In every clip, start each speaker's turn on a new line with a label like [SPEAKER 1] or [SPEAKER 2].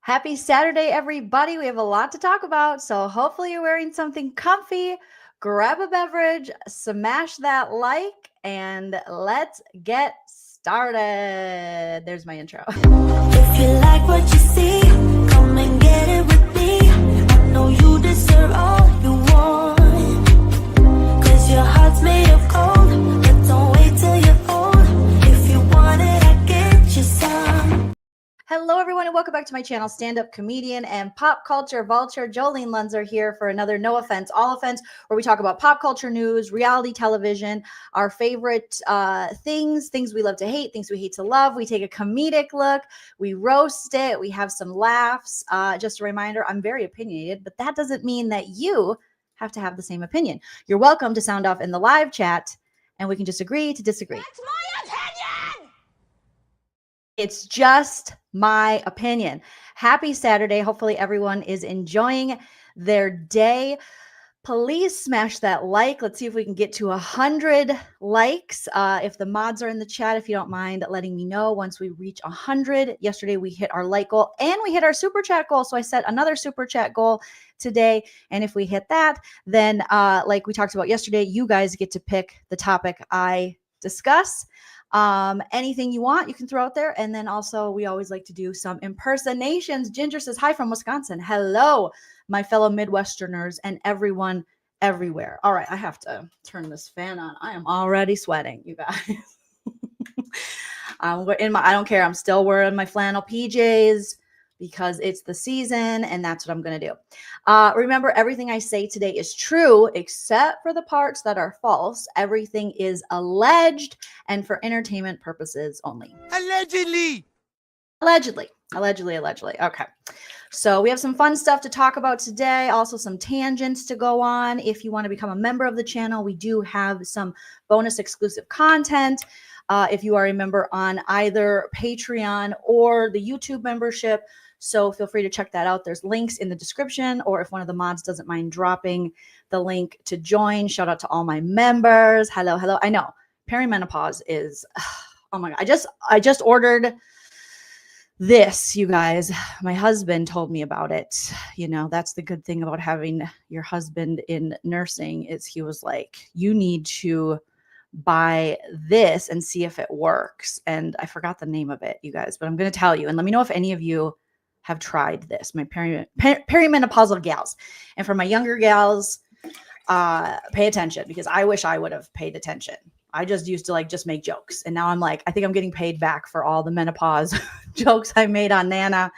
[SPEAKER 1] Happy Saturday, everybody. We have a lot to talk about, so hopefully you're wearing something comfy. Grab a beverage, smash that like, and let's get started. There's my intro.
[SPEAKER 2] If you like what you see, come and get it with me. I know you deserve all you want, 'cause your heart's made of gold, but don't wait till you're old. If you want it, I get you some.
[SPEAKER 1] Hello, everyone, and welcome back to my channel, stand-up comedian and pop culture vulture. Joleen Lunzer here for another No Offense, All Offense, where we talk about pop culture news, reality television, our favorite things we love to hate, things we hate to love. We take a comedic look, we roast it, we have some laughs. Just a reminder, I'm very opinionated, but that doesn't mean that you have to have the same opinion. You're welcome to sound off in the live chat, and we can just agree to disagree.
[SPEAKER 2] That's my opinion!
[SPEAKER 1] It's just my opinion. Happy Saturday. Hopefully everyone is enjoying their day. Please smash that like. Let's see if we can get to 100 likes. If the mods are in the chat, if you don't mind letting me know once we reach 100. Yesterday we hit our like goal and we hit our super chat goal. So I set another super chat goal today. And if we hit that, then like we talked about yesterday, you guys get to pick the topic I discuss. Anything you want, you can throw out there. And then also we always like to do some impersonations. Ginger says, hi from Wisconsin. Hello, my fellow Midwesterners and everyone everywhere. All right, I have to turn this fan on. I am already sweating, you guys. I don't care. I'm still wearing my flannel PJs because it's the season and that's what I'm going to do. Remember, everything I say today is true, except for the parts that are false. Everything is alleged and for entertainment purposes only.
[SPEAKER 3] Allegedly.
[SPEAKER 1] Allegedly. Okay. So we have some fun stuff to talk about today. Also some tangents to go on. If you want to become a member of the channel, we do have some bonus exclusive content. If you are a member on either Patreon or the YouTube membership. So feel free to check that out. There's links in the description, or if one of the mods doesn't mind dropping the link to join. Shout out to all my members. Hello. I know perimenopause is, oh my God. I just ordered this, you guys. My husband told me about it. You know, that's the good thing about having your husband in nursing is he was like, you need to buy this and see if it works. And I forgot the name of it, you guys, but I'm going to tell you, and let me know if any of you have tried this, my perimenopausal gals. And for my younger gals, pay attention, because I wish I would have paid attention. I just used to just make jokes. And now I'm like, I think I'm getting paid back for all the menopause jokes I made on Nana,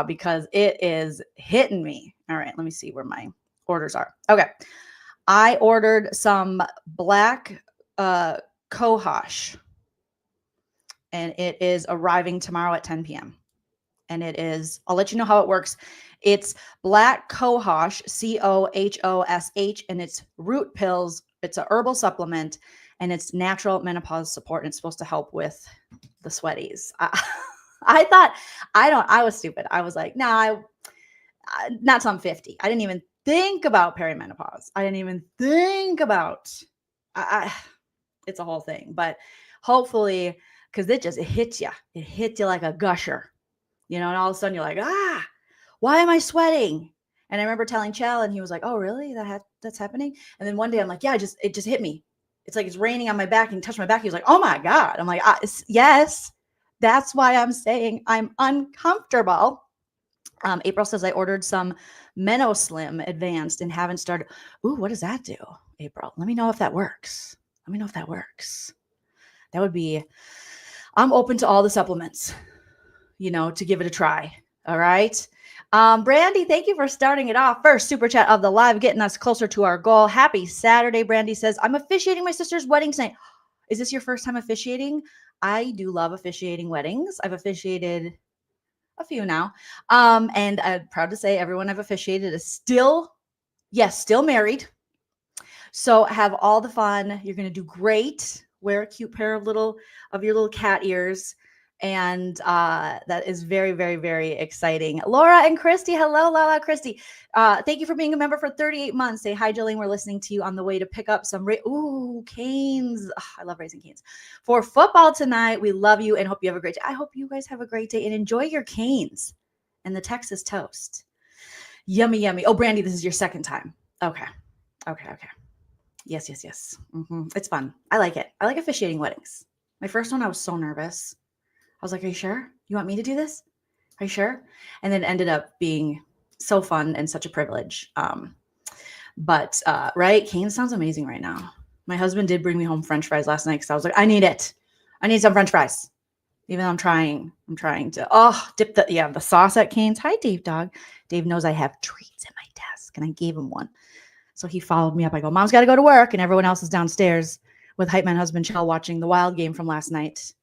[SPEAKER 1] because it is hitting me. All right, let me see where my orders are. Okay. I ordered some black cohosh, and it is arriving tomorrow at 10 p.m. And it is, I'll let you know how it works. It's black cohosh, COHOSH, and it's root pills. It's a herbal supplement, and it's natural menopause support, and it's supposed to help with the sweaties. I was stupid. I was like, nah, not till I'm 50. I didn't even think about perimenopause. I didn't even think about, it's a whole thing, but hopefully, because it hits you. It hits you like a gusher, you know, and all of a sudden you're like, why am I sweating? And I remember telling Chell, and he was like, oh, really? That's happening? And then one day I'm like, yeah, it just hit me. It's like it's raining on my back, and he touched my back. He was like, oh my God. I'm like, yes, that's why I'm saying I'm uncomfortable. April says I ordered some MenoSlim Advanced and haven't started. Ooh, what does that do, April? Let me know if that works. That would be, I'm open to all the supplements, you know, to give it a try. All right. Brandi, thank you for starting it off. First super chat of the live, getting us closer to our goal. Happy Saturday. Brandi says, I'm officiating my sister's wedding tonight. Is this your first time officiating? I do love officiating weddings. I've officiated a few now. And I'm proud to say everyone I've officiated is still married. So have all the fun. You're going to do great. Wear a cute pair of your little cat ears. And that is very, very, very exciting. Laura and Christy. Hello, Lala, Christy. Thank you for being a member for 38 months. Say hi, Jolene. We're listening to you on the way to pick up some canes. Ugh, I love raising canes. For football tonight, we love you and hope you have a great day. I hope you guys have a great day and enjoy your canes. and the Texas toast. Yummy, yummy. Oh, Brandi, this is your second time. Okay. Yes. It's fun. I like it. I like officiating weddings. My first one, I was so nervous. I was like, are you sure? You want me to do this? Are you sure? And then it ended up being so fun and such a privilege. But right, Kane sounds amazing right now. My husband did bring me home French fries last night because I was like, I need it. I need some French fries. Even though I'm trying to dip the sauce at Kane's. Hi, Dave dog. Dave knows I have treats at my desk, and I gave him one. So he followed me up. I go, Mom's got to go to work, and everyone else is downstairs with hype man husband Chell watching the Wild game from last night.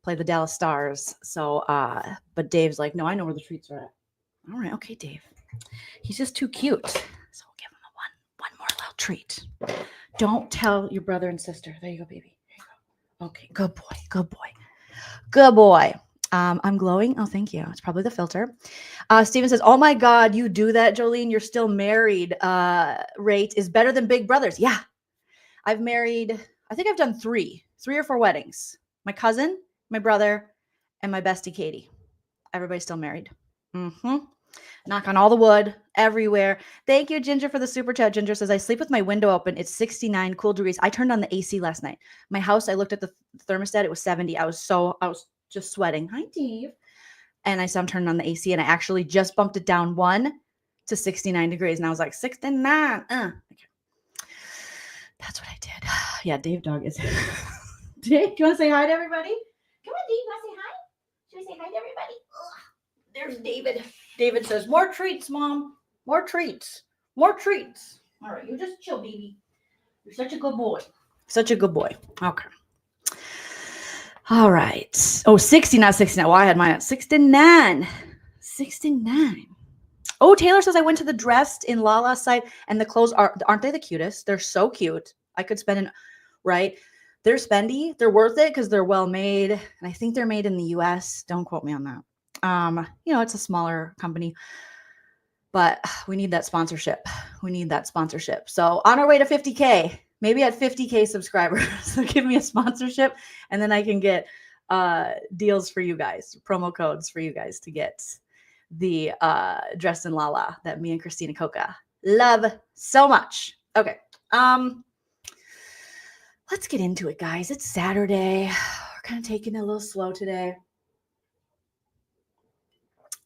[SPEAKER 1] Play the Dallas Stars. So, but Dave's like, no, I know where the treats are at. All right, okay, Dave. He's just too cute. So we'll give him one more little treat. Don't tell your brother and sister. There you go, baby. There you go. Okay, good boy. I'm glowing. Oh, thank you. It's probably the filter. Steven says, oh my God, you do that, Joleen. You're still married. Rate is better than Big Brothers. Yeah. I think I've done three or four weddings. My cousin, my brother, and my bestie, Katie. Everybody's still married. Knock on all the wood everywhere. Thank you, Ginger, for the super chat. Ginger says, I sleep with my window open. It's 69 cool degrees. I turned on the AC last night. My house, I looked at the thermostat. It was 70. I was just sweating. Hi, Dave. And I said, I'm turning on the AC, and I actually just bumped it down 1 to 69 degrees. And I was like, 69. Okay. That's what I did. Yeah, Dave dog is. Dave, do you want to say hi to everybody? Come on, Dave. You want to say hi? Should we say hi to everybody? Ugh. There's David. David says, more treats, Mom. More treats. All right, you just chill, baby. You're such a good boy. Okay. All right. Oh, 60, not 69. Well, I had mine at 69. Oh, Taylor says, I went to the Dressed in Lala site, and the clothes aren't they the cutest? They're so cute. I could spend right? They're spendy. They're worth it because they're well made. And I think they're made in the US. Don't quote me on that. It's a smaller company, but we need that sponsorship. So on our way to 50K, maybe at 50K subscribers, so give me a sponsorship, and then I can get deals for you guys, promo codes for you guys to get the Dressed in Lala that me and Christina Coca love so much. Okay. Let's get into it, guys. It's Saturday. We're kind of taking it a little slow today.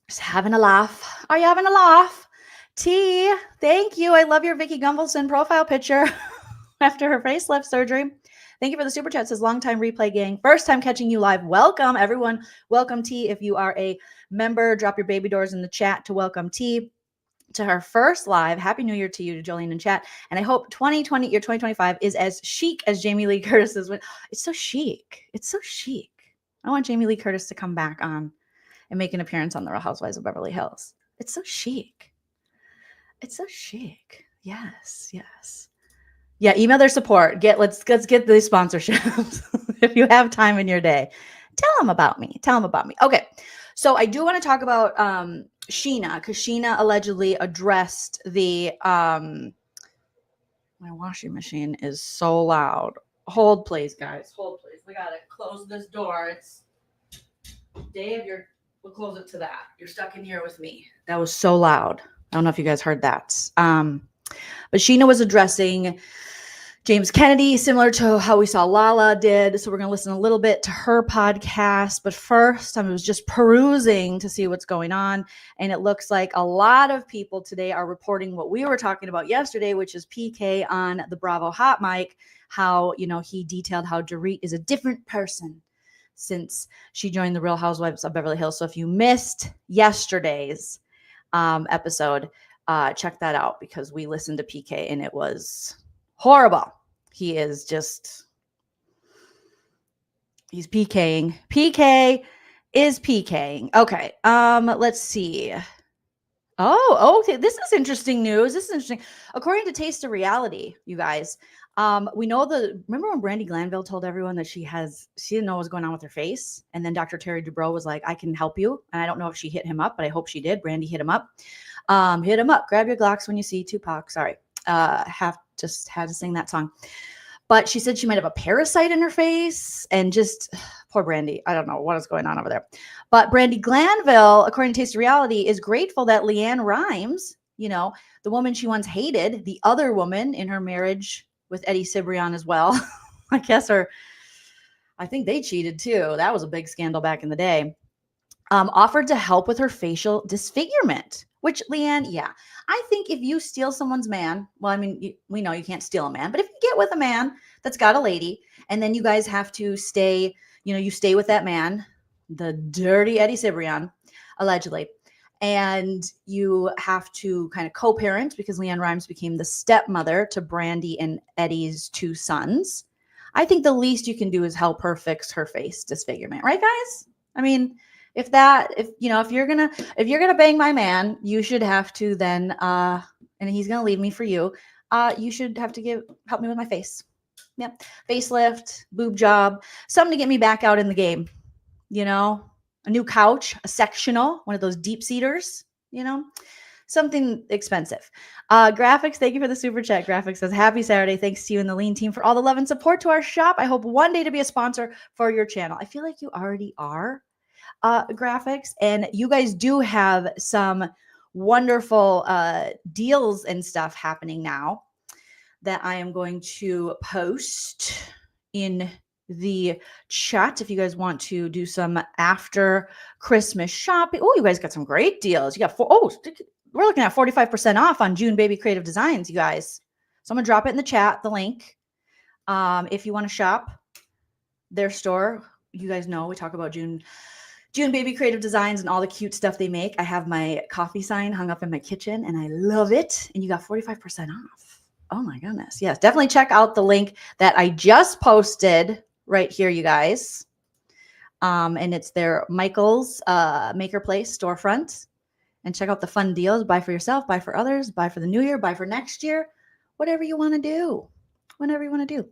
[SPEAKER 1] Just having a laugh. Are you having a laugh? T, thank you. I love your Vicky Gunvalson profile picture after her facelift surgery. Thank you for the super chat. Says longtime replay gang. First time catching you live. Welcome, everyone. Welcome, T. If you are a member, drop your baby doors in the chat to welcome T to her first live. Happy New Year to you, to Joleen in chat. And I hope 2025 is as chic as Jamie Lee Curtis's. It's so chic. I want Jamie Lee Curtis to come back on and make an appearance on the Real Housewives of Beverly Hills. It's so chic. Yes. Yeah, email their support. Let's get these sponsorships. If you have time in your day, tell them about me. Okay, so I do want to talk about Scheana, because Scheana allegedly addressed the my washing machine is so loud. Hold please, guys. We gotta close this door. It's Dave, we'll close it to that. You're stuck in here with me. That was so loud. I don't know if you guys heard that. But Scheana was addressing James Kennedy, similar to how we saw Lala did. So we're going to listen a little bit to her podcast. But first, I was just perusing to see what's going on. And it looks like a lot of people today are reporting what we were talking about yesterday, which is PK on the Bravo Hot Mic, how, he detailed how Dorit is a different person since she joined the Real Housewives of Beverly Hills. So if you missed yesterday's episode, check that out, because we listened to PK and it was horrible. He's PKing. PK is PKing. Okay. Let's see. Oh, okay. This is interesting news. According to Taste of Reality, you guys, we know remember when Brandi Glanville told everyone that she didn't know what was going on with her face. And then Dr. Terry Dubrow was like, I can help you. And I don't know if she hit him up, but I hope she did. Brandi hit him up. Grab your Glocks when you see Tupac. Sorry. Had to sing that song. But she said she might have a parasite in her face, and just poor Brandi. I don't know what is going on over there. But Brandi Glanville, according to Taste of Reality, is grateful that LeAnn Rimes, you know, the woman she once hated, the other woman in her marriage with Eddie Cibrian as well, I guess, or I think they cheated too. That was a big scandal back in the day. Offered to help with her facial disfigurement, which LeAnn, yeah, I think if you steal someone's man, well, I mean, we know you can't steal a man, but if you get with a man that's got a lady and then you guys have to stay, you know, you stay with that man, the dirty Eddie Cibrian, allegedly, and you have to kind of co-parent because LeAnn Rimes became the stepmother to Brandi and Eddie's 2 sons. I think the least you can do is help her fix her face disfigurement, right, guys? I mean, if you're gonna bang my man, you should have to then, and he's gonna leave me for you. You should have to help me with my face. Yep, facelift, boob job, something to get me back out in the game. You know, a new couch, a sectional, one of those deep seaters. You know, something expensive. Graphics, thank you for the super chat. Graphics says, happy Saturday. Thanks to you and the Lean team for all the love and support to our shop. I hope one day to be a sponsor for your channel. I feel like you already are, Graphics. And you guys do have some wonderful deals and stuff happening now that I am going to post in the chat if you guys want to do some after Christmas shopping. Oh, you guys got some great deals. You got we're looking at 45% off on June Baby Creative Designs, you guys. So I'm gonna drop it in the chat, the link. If you want to shop their store, you guys know we talk about June Baby Creative Designs and all the cute stuff they make. I have my coffee sign hung up in my kitchen and I love it. And you got 45% off. Oh my goodness. Yes, definitely check out the link that I just posted right here, you guys. And it's their Michael's Maker Place storefront. And check out the fun deals. Buy for yourself, buy for others, buy for the new year, buy for next year, whatever you want to do, whatever you want to do.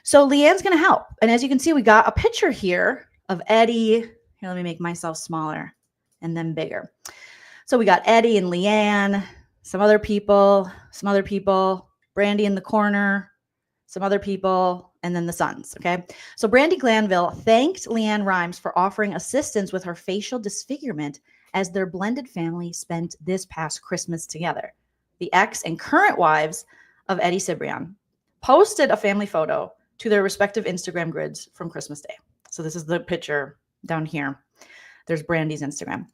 [SPEAKER 1] So LeAnn's going to help. And as you can see, we got a picture here of Eddie. Here, let me make myself smaller and then bigger. So we got Eddie and LeAnn, some other people, Brandi in the corner, some other people, and then the sons, okay? So Brandi Glanville thanked LeAnn Rimes for offering assistance with her facial disfigurement as their blended family spent this past Christmas together. The ex and current wives of Eddie Cibrian posted a family photo to their respective Instagram grids from Christmas Day. So this is the picture down here. There's Brandi's Instagram.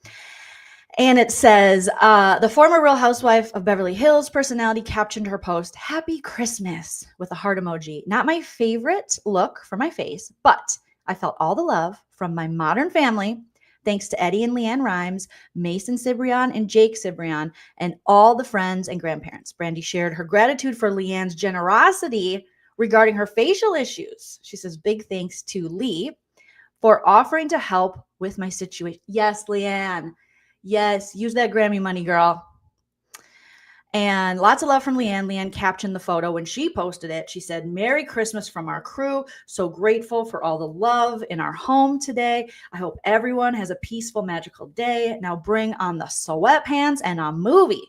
[SPEAKER 1] And it says, the former Real Housewife of Beverly Hills personality captioned her post, "Happy Christmas," with a heart emoji. Not my favorite look for my face, but I felt all the love from my modern family, thanks to Eddie and LeAnn Rimes, Mason Cibrian and Jake Cibrian, and all the friends and grandparents. Brandi shared her gratitude for LeAnn's generosity regarding her facial issues. She says, big thanks to Lee for offering to help with my situation. Yes, LeAnn. Yes, use that Grammy money, girl. And lots of love from LeAnn. LeAnn captioned the photo when she posted it. She said, "Merry Christmas from our crew. So grateful for all the love in our home today. I hope everyone has a peaceful, magical day. Now bring on the sweatpants and a movie."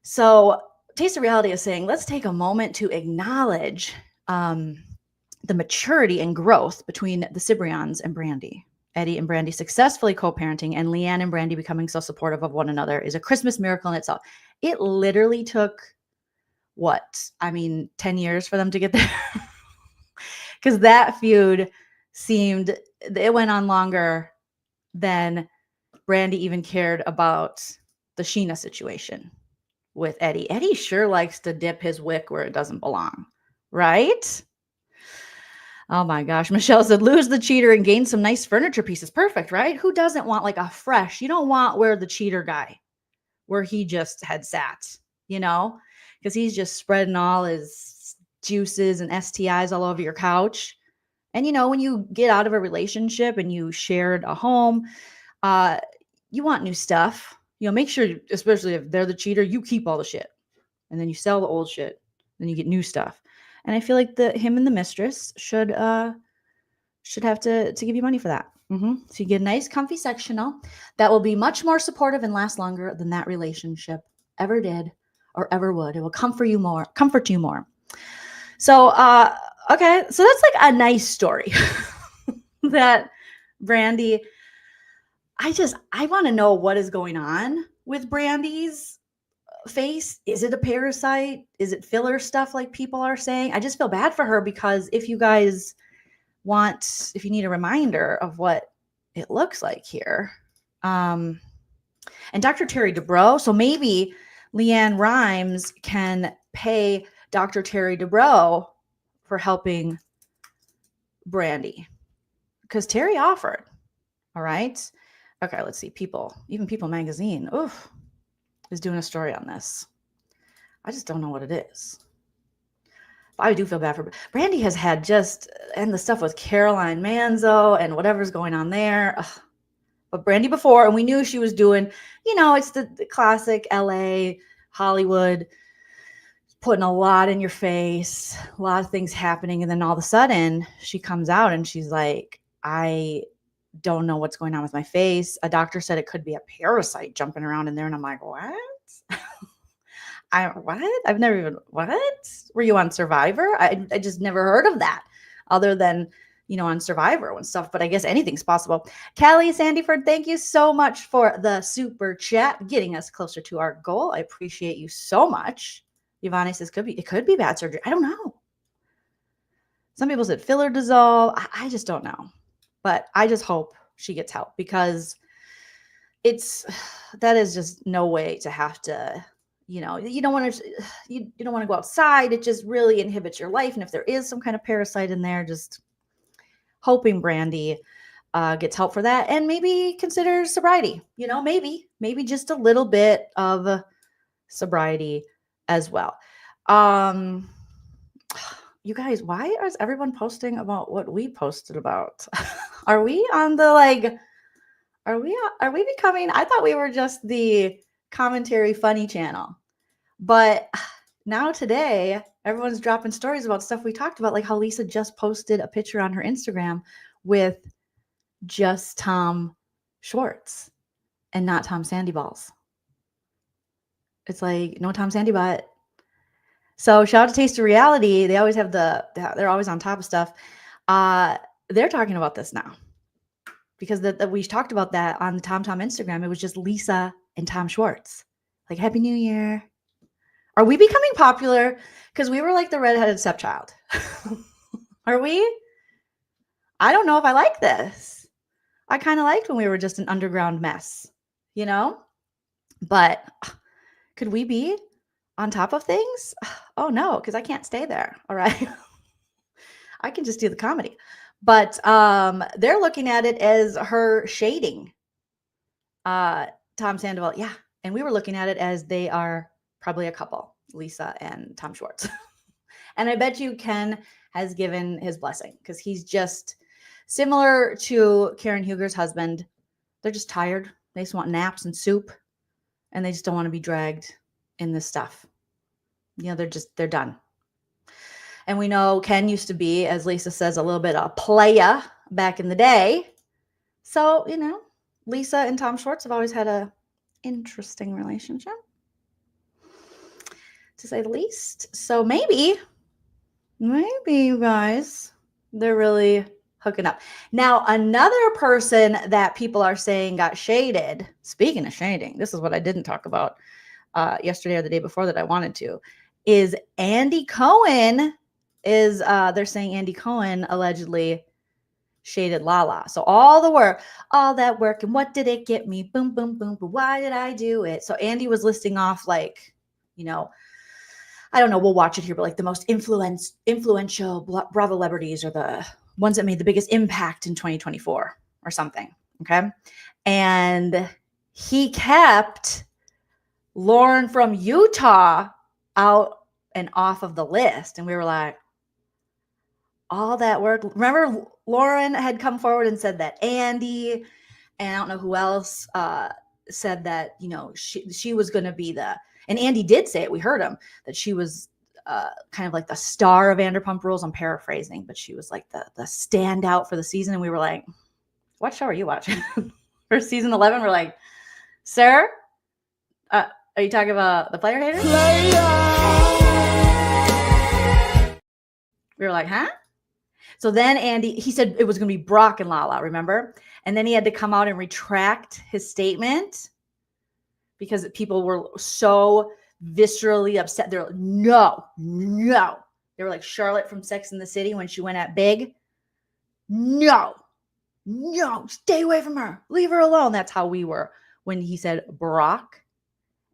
[SPEAKER 1] So Taste of Reality is saying, let's take a moment to acknowledge the maturity and growth between the Cibrians and Brandi. Eddie and Brandi successfully co-parenting, and LeAnn and Brandi becoming so supportive of one another is a Christmas miracle in itself. It literally took, 10 years for them to get there? Because that feud it went on longer than Brandi even cared about the Scheana situation with Eddie. Eddie sure likes to dip his wick where it doesn't belong, right? Oh my gosh. Michelle said, lose the cheater and gain some nice furniture pieces. Perfect, right? Who doesn't want like a fresh, you don't want where the cheater guy, where he just had sat, because he's just spreading all his juices and STIs all over your couch. And, when you get out of a relationship and you shared a home, you want new stuff. Make sure, especially if they're the cheater, you keep all the shit. And then you sell the old shit. Then you get new stuff. And I feel like him and the mistress should have to give you money for that. So you get a nice comfy sectional that will be much more supportive and last longer than that relationship ever did or ever would. It will comfort you more. So, okay. So that's like a nice story that Brandi, I want to know what is going on with Brandi's face. Is it a parasite? Is it filler stuff like people are saying? I just feel bad for her because if you guys if you need a reminder of what it looks like here, and Dr. Terry Dubrow, so maybe LeAnn Rimes can pay Dr. Terry Dubrow for helping Brandi because Terry offered. All right. Okay, let's see. Even People Magazine, is doing a story on this. I just don't know what it is. But I do feel bad for Brandi. Has had and the stuff with Caroline Manzo and whatever's going on there. Ugh. But Brandi before, and we knew she was doing, it's the classic LA, Hollywood, putting a lot in your face, a lot of things happening. And then all of a sudden she comes out and she's like, I don't know what's going on with my face. A doctor said it could be a parasite jumping around in there. And I'm like, what? What? I've never even, what? Were you on Survivor? I just never heard of that other than, on Survivor and stuff, but I guess anything's possible. Callie Sandyford, thank you so much for the super chat, getting us closer to our goal. I appreciate you so much. Yvonne says it could be bad surgery. I don't know. Some people said filler dissolve. I just don't know. But I just hope she gets help because that is just no way to have to, you don't want to go outside. It just really inhibits your life. And if there is some kind of parasite in there, just hoping Brandi gets help for that and maybe consider sobriety, maybe just a little bit of sobriety as well. You guys, why is everyone posting about what we posted about? Are we on the are we becoming, I thought we were just the commentary funny channel, but now today everyone's dropping stories about stuff we talked about, like how Lisa just posted a picture on her Instagram with just Tom Schwartz and not Tom Sandyballs. It's like no Tom Sandybutt. So shout out to Taste of Reality. They always have they're always on top of stuff. They're talking about this now because we talked about that on the Tom Instagram. It was just Lisa and Tom Schwartz. Like, Happy New Year. Are we becoming popular? Because we were like the redheaded stepchild. Are we? I don't know if I like this. I kind of liked when we were just an underground mess, But could we be on top of things? Oh no, because I can't stay there. All right. I can just do the comedy. But they're looking at it as her shading Tom Sandoval. Yeah. And we were looking at it as they are probably a couple, Lisa and Tom Schwartz. And I bet you Ken has given his blessing because he's just similar to Karen Huger's husband. They're just tired. They just want naps and soup. And they just don't want to be dragged in this stuff. They're done. And we know Ken used to be, as Lisa says, a little bit of a playa back in the day. So, Lisa and Tom Schwartz have always had a interesting relationship, to say the least. So maybe you guys, they're really hooking up. Now, another person that people are saying got shaded, speaking of shading, this is what I didn't talk about yesterday or the day before that I wanted to, is Andy Cohen. They're saying Andy Cohen allegedly shaded Lala. So all that work, and what did it get me? Boom, boom, boom, but why did I do it? So Andy was listing off I don't know, we'll watch it here, but like the most influential Bravo celebrities or the ones that made the biggest impact in 2024 or something. Okay. And he kept Lauren from Utah out and off of the list. And we were like, all that work. Remember, Lauren had come forward and said that Andy, and I don't know who else said that, she was going to be and Andy did say it. We heard him, that she was kind of like the star of Vanderpump Rules. I'm paraphrasing, but she was like the standout for the season. And we were like, what show are you watching? For season 11, we're like, sir, are you talking about the player haters? We were like, huh? So then Andy, he said it was going to be Brock and Lala, remember? And then he had to come out and retract his statement because people were so viscerally upset. They're like, no. They were like Charlotte from Sex and the City when she went at Big. No, stay away from her. Leave her alone. That's how we were when he said Brock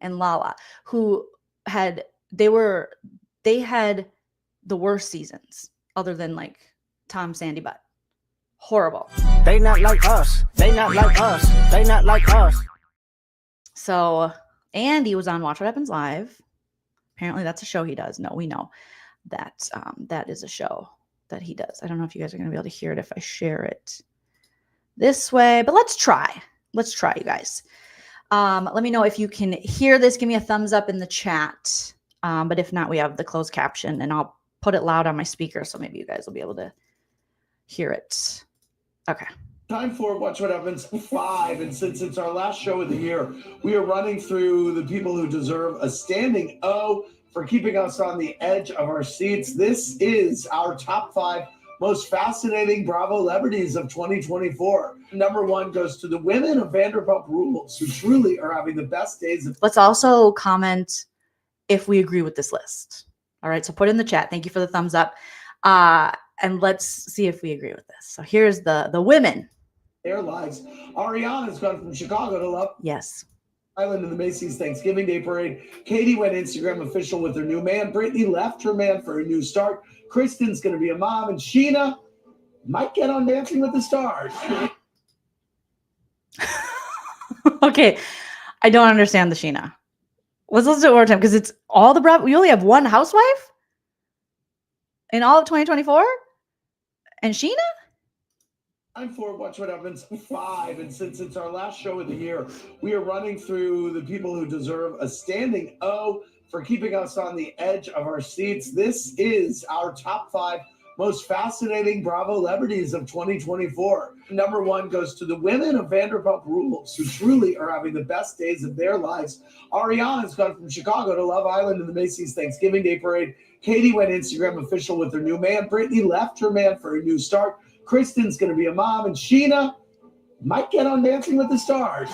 [SPEAKER 1] and Lala, who had, they had the worst seasons other than like Tom Sandy Butt. Horrible.
[SPEAKER 3] They not like us. They not like us. They not like us.
[SPEAKER 1] So Andy was on Watch What Happens Live. Apparently that's a show he does. No, we know that that is a show that he does. I don't know if you guys are going to be able to hear it if I share it this way, but let's try. Let's try, you guys. Let me know if you can hear this. Give me a thumbs up in the chat. But if not, we have the closed caption, and I'll put it loud on my speaker, so maybe you guys will be able to hear it. Okay.
[SPEAKER 4] Time for Watch What Happens 5, and since it's our last show of the year, we are running through the people who deserve a standing O for keeping us on the edge of our seats. This is our top 5 most fascinating Bravo celebrities of 2024. Number 1 goes to the women of Vanderpump Rules, who truly are having the best days of.
[SPEAKER 1] Let's also comment if we agree with this list. All right, so put in the chat. Thank you for the thumbs up. And let's see if we agree with this. So here's the women.
[SPEAKER 4] Their lives. Ariana's gone from Chicago to Love
[SPEAKER 1] Yes.
[SPEAKER 4] Island in the Macy's Thanksgiving Day Parade. Katie went Instagram official with her new man. Brittany left her man for a new start. Kristen's going to be a mom. And Scheana might get on Dancing with the Stars.
[SPEAKER 1] Okay, I don't understand the Scheana. Let's listen to it one more time because it's all the Bravo. We only have one housewife in all of 2024? And Scheana?
[SPEAKER 4] Time for Watch What Happens 5, and since it's our last show of the year, we are running through the people who deserve a standing O for keeping us on the edge of our seats. This is our top 5 most fascinating Bravo celebrities of 2024. Number 1 goes to the women of Vanderpump Rules, who truly are having the best days of their lives. Ariana's gone from Chicago to Love Island in the Macy's Thanksgiving Day Parade. Katie went Instagram official with her new man. Brittany left her man for a new start. Kristen's going to be a mom, and Scheana might get on Dancing with the Stars.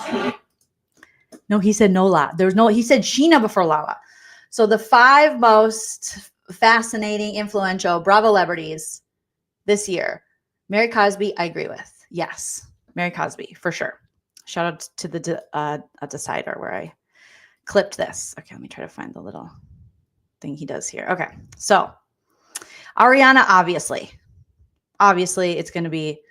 [SPEAKER 1] No, he said no Lala. There's no, he said Scheana before Lala. So the 5 most fascinating, influential Bravo celebrities this year. Mary Cosby, I agree with. Yes, Mary Cosby, for sure. Shout out to the Decider where I clipped this. Okay, let me try to find the little thing he does here. Okay, so Ariana, obviously it's going to be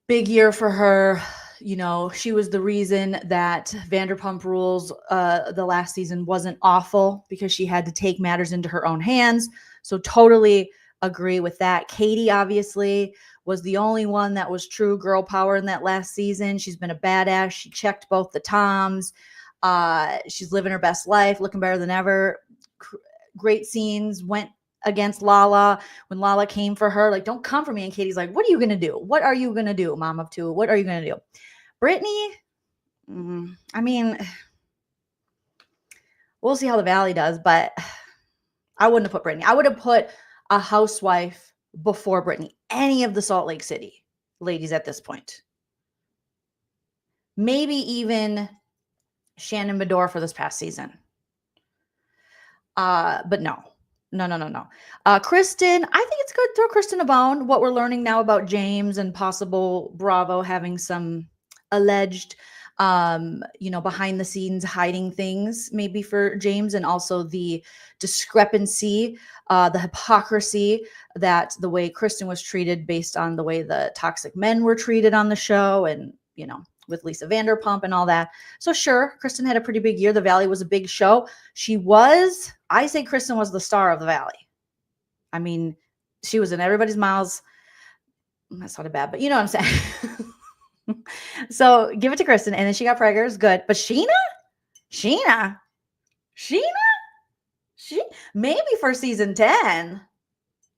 [SPEAKER 1] big year for her. You know, she was the reason that Vanderpump Rules the last season wasn't awful because she had to take matters into her own hands. So totally agree with that. Katie obviously was the only one that was true girl power in that last season. She's been a badass. She checked both the Toms. She's living her best life, looking better than ever. Great scenes, went against Lala when Lala came for her. Like, don't come for me. And Katie's like, what are you going to do? What are you going to do, mom of 2? What are you going to do? Brittany, I mean, we'll see how the Valley does, but I wouldn't have put Brittany. I would have put a housewife before Brittany. Any of the Salt Lake City ladies at this point. Maybe even Shannon Bedore for this past season. But no. Kristen, I think it's good to throw Kristen a bone. What we're learning now about James and possible Bravo having some alleged, behind the scenes hiding things maybe for James, and also the discrepancy, the hypocrisy that the way Kristen was treated based on the way the toxic men were treated on the show, and, with Lisa Vanderpump and all that. So sure, Kristen had a pretty big year. The Valley was a big show. I say Kristen was the star of the Valley. I mean, she was in everybody's mouths. That's not bad, but you know what I'm saying. So give it to Kristen. And then she got preggers. Good. But Scheana, she maybe for season 10,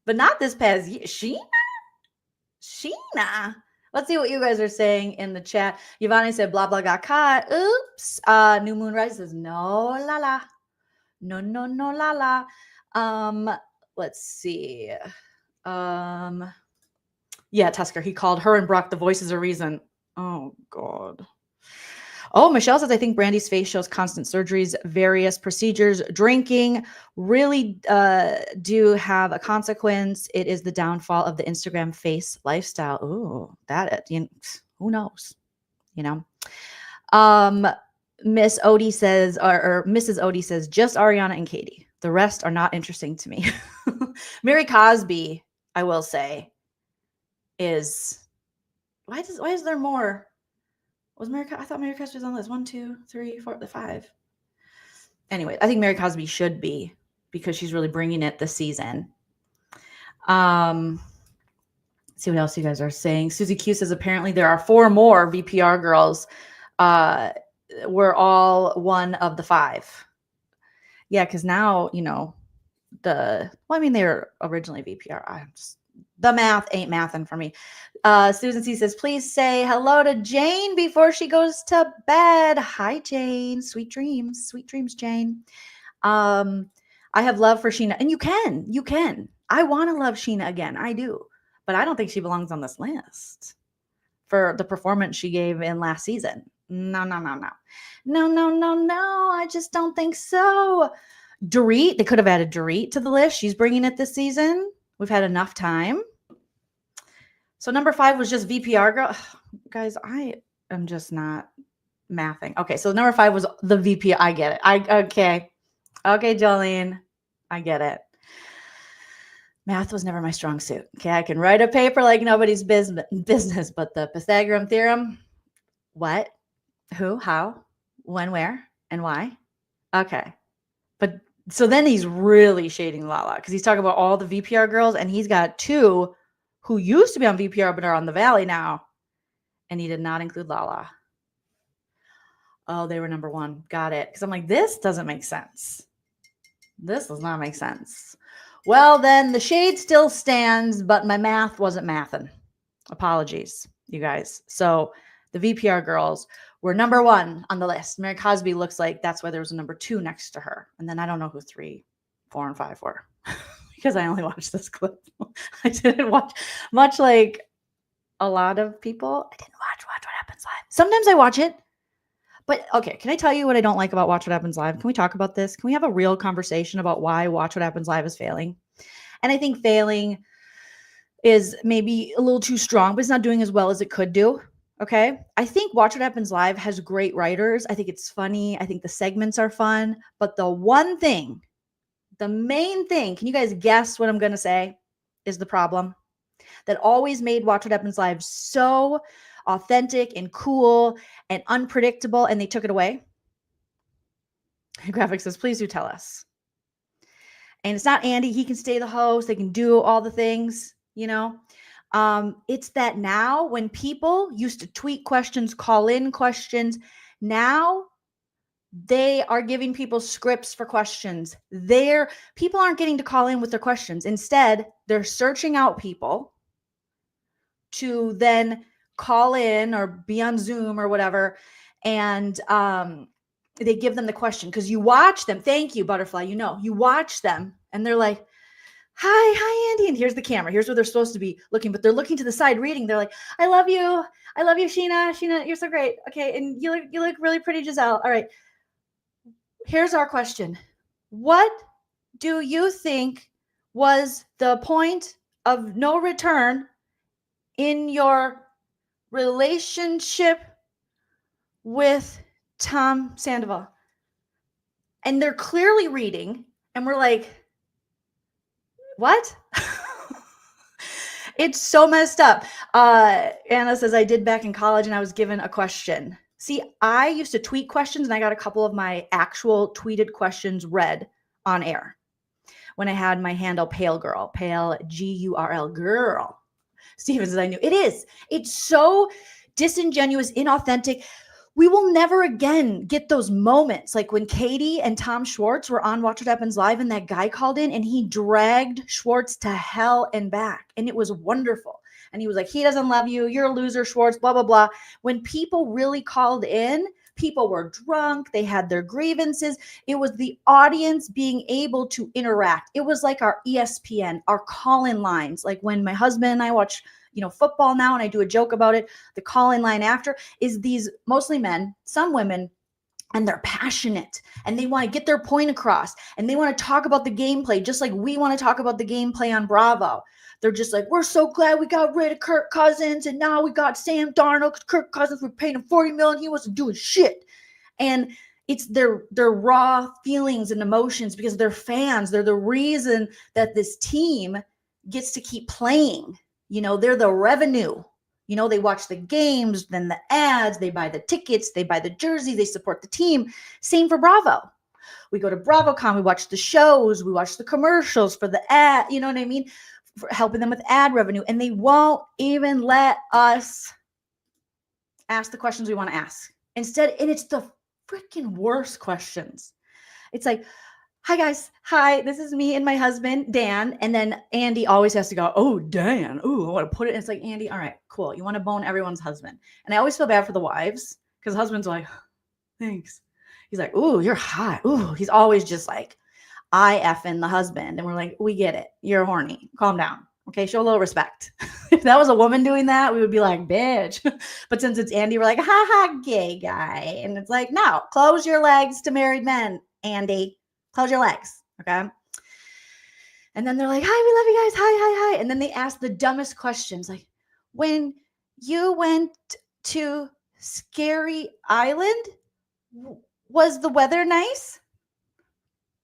[SPEAKER 1] but not this past year. Scheana. Let's see what you guys are saying in the chat. Yvonne said, blah, blah, got caught. Oops. New Moon Rise says, no, Lala. No, Lala. Let's see. Yeah, Tusker. He called her and Brock the voices of reason. Oh, God. Oh, Michelle says, I think Brandi's face shows constant surgeries, various procedures, drinking really do have a consequence. It is the downfall of the Instagram face lifestyle. Ooh, who knows? You know? Miss Odie says, or Mrs. Odie says, just Ariana and Katie. The rest are not interesting to me. Mary Cosby, I will say, is why is there more? I thought Mary Cosby was on the list. 1, 2, 3, 4, 5. Anyway, I think Mary Cosby should be because she's really bringing it this season. Let's see what else you guys are saying. Susie Q says apparently there are 4 more VPR girls. We're all one of the 5. Yeah, because now, you know, they were originally VPR. The math ain't mathin' for me. Susan C says, please say hello to Jane before she goes to bed. Hi, Jane. Sweet dreams, Jane. I have love for Scheana, and you can. I want to love Scheana again. I do, but I don't think she belongs on this list for the performance she gave in last season. No. I just don't think so. Dorit, they could have added Dorit to the list. She's bringing it this season. We've had enough time. So number 5 was just VPR girl. Guys, I am just not mathing. Okay, so number 5 was the VPR. I get it. Okay, Jolene, I get it. Math was never my strong suit. Okay, I can write a paper like nobody's business, but the Pythagorean theorem, what, who, how, when, where, and why? Okay, but so then he's really shading Lala because he's talking about all the VPR girls, and he's got 2 who used to be on VPR but are on the Valley now, and he did not include Lala. Oh, they were number 1. Got it. Because I'm like, this doesn't make sense. This does not make sense. Well, then the shade still stands, but my math wasn't mathin'. Apologies, you guys. So the VPR girls were number 1 on the list. Mary Cosby looks like that's why there was a number 2 next to her. And then I don't know who 3, 4, and 5 were because I only watched this clip. I didn't watch much like a lot of people. I didn't watch What Happens Live. Sometimes I watch it. But okay, can I tell you what I don't like about Watch What Happens Live? Can we talk about this? Can we have a real conversation about why Watch What Happens Live is failing? And I think failing is maybe a little too strong, but it's not doing as well as it could do. Okay. I think Watch What Happens Live has great writers. I think it's funny. I think the segments are fun. But the main thing, can you guys guess what I'm going to say is the problem that always made Watch What Happens Live so authentic and cool and unpredictable, and they took it away? Graphic says, please do tell us. And it's not Andy. He can stay the host. They can do all the things, you know. It's that now when people used to tweet questions, call in questions, now they are giving people scripts for questions. People aren't getting to call in with their questions. Instead, they're searching out people to then call in or be on Zoom or whatever. And they give them the question because you watch them. Thank you, Butterfly. You watch them and they're like, hi, Andy. And here's the camera. Here's where they're supposed to be looking, but they're looking to the side reading. They're like, I love you, Scheana. Scheana, you're so great. Okay. And you look really pretty, Giselle. All right. Here's our question. What do you think was the point of no return in your relationship with Tom Sandoval? And they're clearly reading, and we're like, what? It's so messed up. Anna says, I did back in college and I was given a question. See, I used to tweet questions and I got a couple of my actual tweeted questions read on air when I had my handle Pale Girl, Pale Gurl girl. Steven says, I knew it is. It's so disingenuous, inauthentic. We will never again get those moments like when Katie and Tom Schwartz were on Watch What Happens Live and that guy called in and he dragged Schwartz to hell and back. And it was wonderful. And he was like, he doesn't love you. You're a loser, Schwartz, blah, blah, blah. When people really called in, People were drunk. They had their grievances. It was the audience being able to interact. It was like our ESPN, our call-in lines. Like when my husband and I watch, football now, and I do a joke about it, the call-in line after is these mostly men, some women, and they're passionate and they want to get their point across and they want to talk about the gameplay just like we want to talk about the gameplay on Bravo. They're just like, we're so glad we got rid of Kirk Cousins and now we got Sam Darnold because Kirk Cousins, we're paying him $40 million. He wasn't doing shit. And it's their raw feelings and emotions because they're fans. They're the reason that this team gets to keep playing. They're the revenue. They watch the games, then the ads, they buy the tickets, they buy the jersey, they support the team. Same for Bravo. We go to BravoCon, we watch the shows, we watch the commercials for the ad, you know what I mean? For helping them with ad revenue. And they won't even let us ask the questions we want to ask. Instead, and it's the freaking worst questions. It's like, hi guys, hi, this is me and my husband, Dan. And then Andy always has to go, oh, Dan, oh, I want to put it. And it's like, Andy, all right, cool. You want to bone everyone's husband. And I always feel bad for the wives because the husband's like, thanks. He's like, ooh, you're hot. Ooh, he's always just like, I effing the husband. And we're like, we get it. You're horny. Calm down. Okay, show a little respect. If that was a woman doing that, we would be like, bitch. But since it's Andy, we're like, ha, gay guy. And it's like, no, close your legs to married men, Andy. Close your legs, okay? And then they're like, hi, we love you guys. Hi. And then they ask the dumbest questions. Like, when you went to Scary Island, was the weather nice?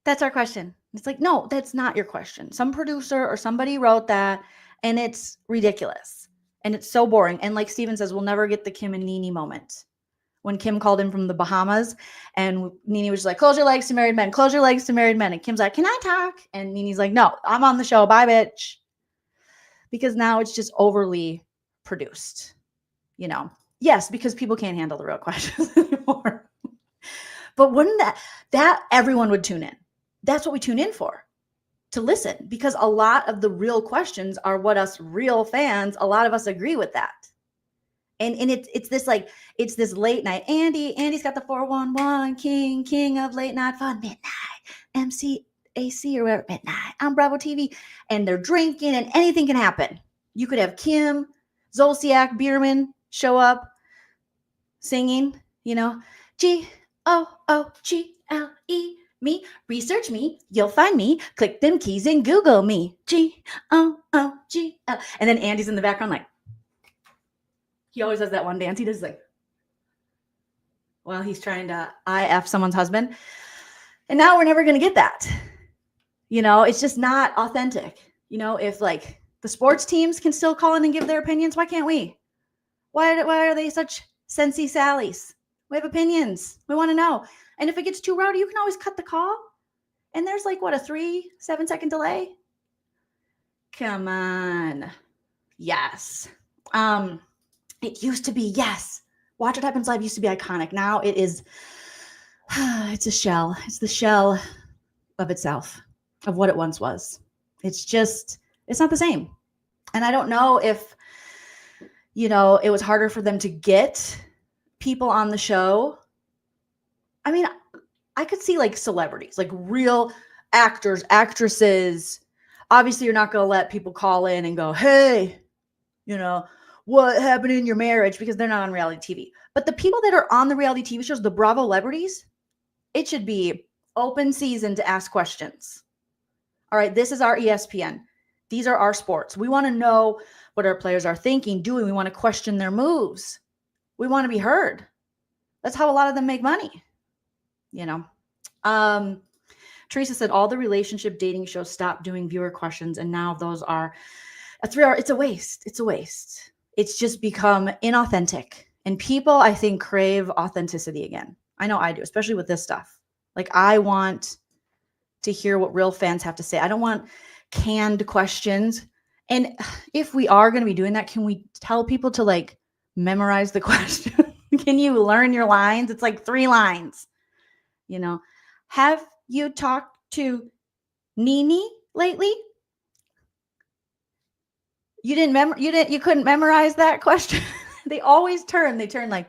[SPEAKER 1] That's our question. It's like, no, that's not your question. Some producer or somebody wrote that, and it's ridiculous. And it's so boring. And like Steven says, we'll never get the Kim and Nene moment. When Kim called in from the Bahamas and Nene was like, close your legs to married men, close your legs to married men. And Kim's like, can I talk? And Nene's like, no, I'm on the show. Bye, bitch. Because now it's just overly produced, Yes, because people can't handle the real questions anymore. But wouldn't that everyone would tune in? That's what we tune in for, to listen, because a lot of the real questions are what us real fans, a lot of us agree with that. And it's this late night. Andy's got the 411 king of late night fun, midnight, MCAC or whatever, midnight on Bravo TV. And they're drinking and anything can happen. You could have Kim, Zolciak, Bierman show up singing, G-O-O-G-L-E, me, research me, you'll find me, click them keys and Google me, G-O-O-G-L. And then Andy's in the background like, he always does that one dance. He does like, well, he's trying to IF someone's husband. And now we're never going to get that. It's just not authentic. If like the sports teams can still call in and give their opinions, why can't we? Why are they such sensey sallies? We have opinions. We want to know. And if it gets too rowdy, you can always cut the call. And there's like, what, a 7-second delay? Come on. Yes. It used to be, yes. Watch What Happens Live used to be iconic. Now it is, it's a shell. It's the shell of itself, of what it once was. It's not the same. And I don't know if, it was harder for them to get people on the show. I mean, I could see like celebrities, like real actors, actresses. Obviously, you're not going to let people call in and go, hey, what happened in your marriage? Because they're not on reality TV. But the people that are on the reality TV shows, the Bravo celebrities, it should be open season to ask questions. All right, this is our ESPN. These are our sports. We want to know what our players are thinking, doing. We want to question their moves. We want to be heard. That's how a lot of them make money. Teresa said all the relationship dating shows stopped doing viewer questions, and now those are a 3-hour. It's a waste. It's a waste. It's just become inauthentic. And people, I think, crave authenticity again. I know I do, especially with this stuff. Like, I want to hear what real fans have to say. I don't want canned questions. And if we are going to be doing that, can we tell people to like memorize the question? Can you learn your lines? It's like 3 lines. Have you talked to Nene lately? You couldn't memorize that question. They turn like,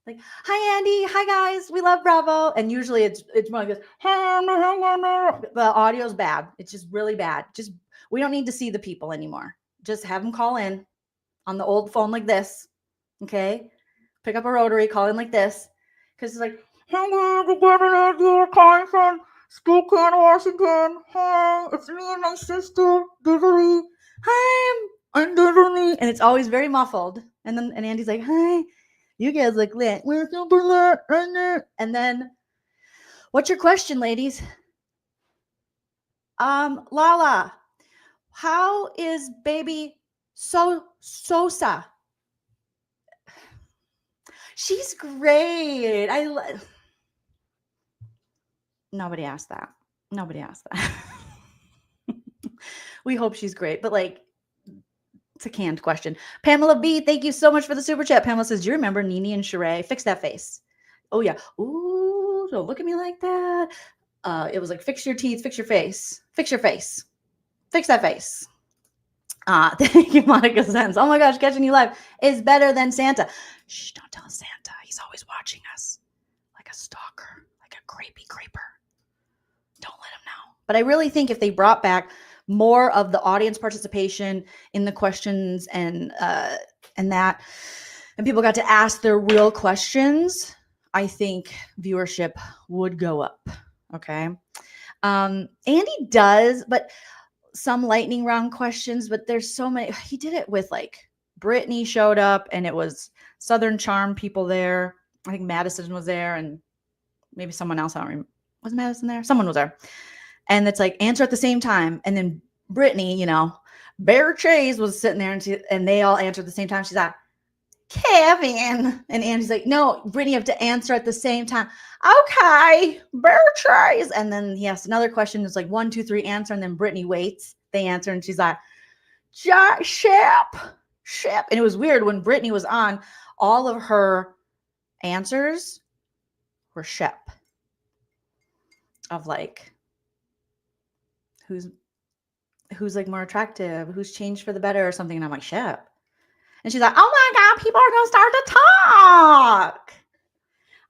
[SPEAKER 1] Like, hi, Andy. Hi, guys. We love Bravo. And usually it's more like this. The audio's bad. It's just really bad. Just, we don't need to see the people anymore. Just have them call in on the old phone like this. Okay. Pick up a rotary, call in like this. Because it's like, hello, you're calling from Spokane, Washington. Hi, it's me and my sister, Beverly. Hi, I'm Beverly. And it's always very muffled. And Andy's like, hi, you guys look lit. We're super lit. And then, what's your question, ladies? Lala, how is baby Sosa? She's great. Nobody asked that. We hope she's great, but like, it's a canned question. Pamela B, thank you so much for the super chat. Pamela says, do you remember Nene and Sheree? Fix that face. Oh yeah. Ooh, don't look at me like that. It was like, fix your teeth, fix your face. Fix your face. Fix that face. Thank you, Monica Sense. Oh my gosh, catching you live is better than Santa. Shh, don't tell Santa. He's always watching us like a stalker, like a creepy creeper. Don't let him know. But I really think if they brought back more of the audience participation in the questions and that, and people got to ask their real questions, I think viewership would go up. Okay. Andy does, but some lightning round questions, but there's so many. He did it with like Brittany showed up and it was Southern Charm people there. I think Madison was there and maybe someone else. I don't remember. Was Madison there? Someone was there. And it's like answer at the same time. And then Brittany, Bear Chase was sitting there and they all answered at the same time. She's like, Kevin. And Andy's like, no, Brittany, you have to answer at the same time. Okay, Bear Chase. And then he asked another question. It's like 1, 2, 3 answer. And then Brittany waits. They answer. And she's like, Shep. And it was weird when Brittany was on, all of her answers were Shep. Of like, who's like more attractive, who's changed for the better or something. And I'm like, Shep. And she's like, oh my God, people are going to start to talk.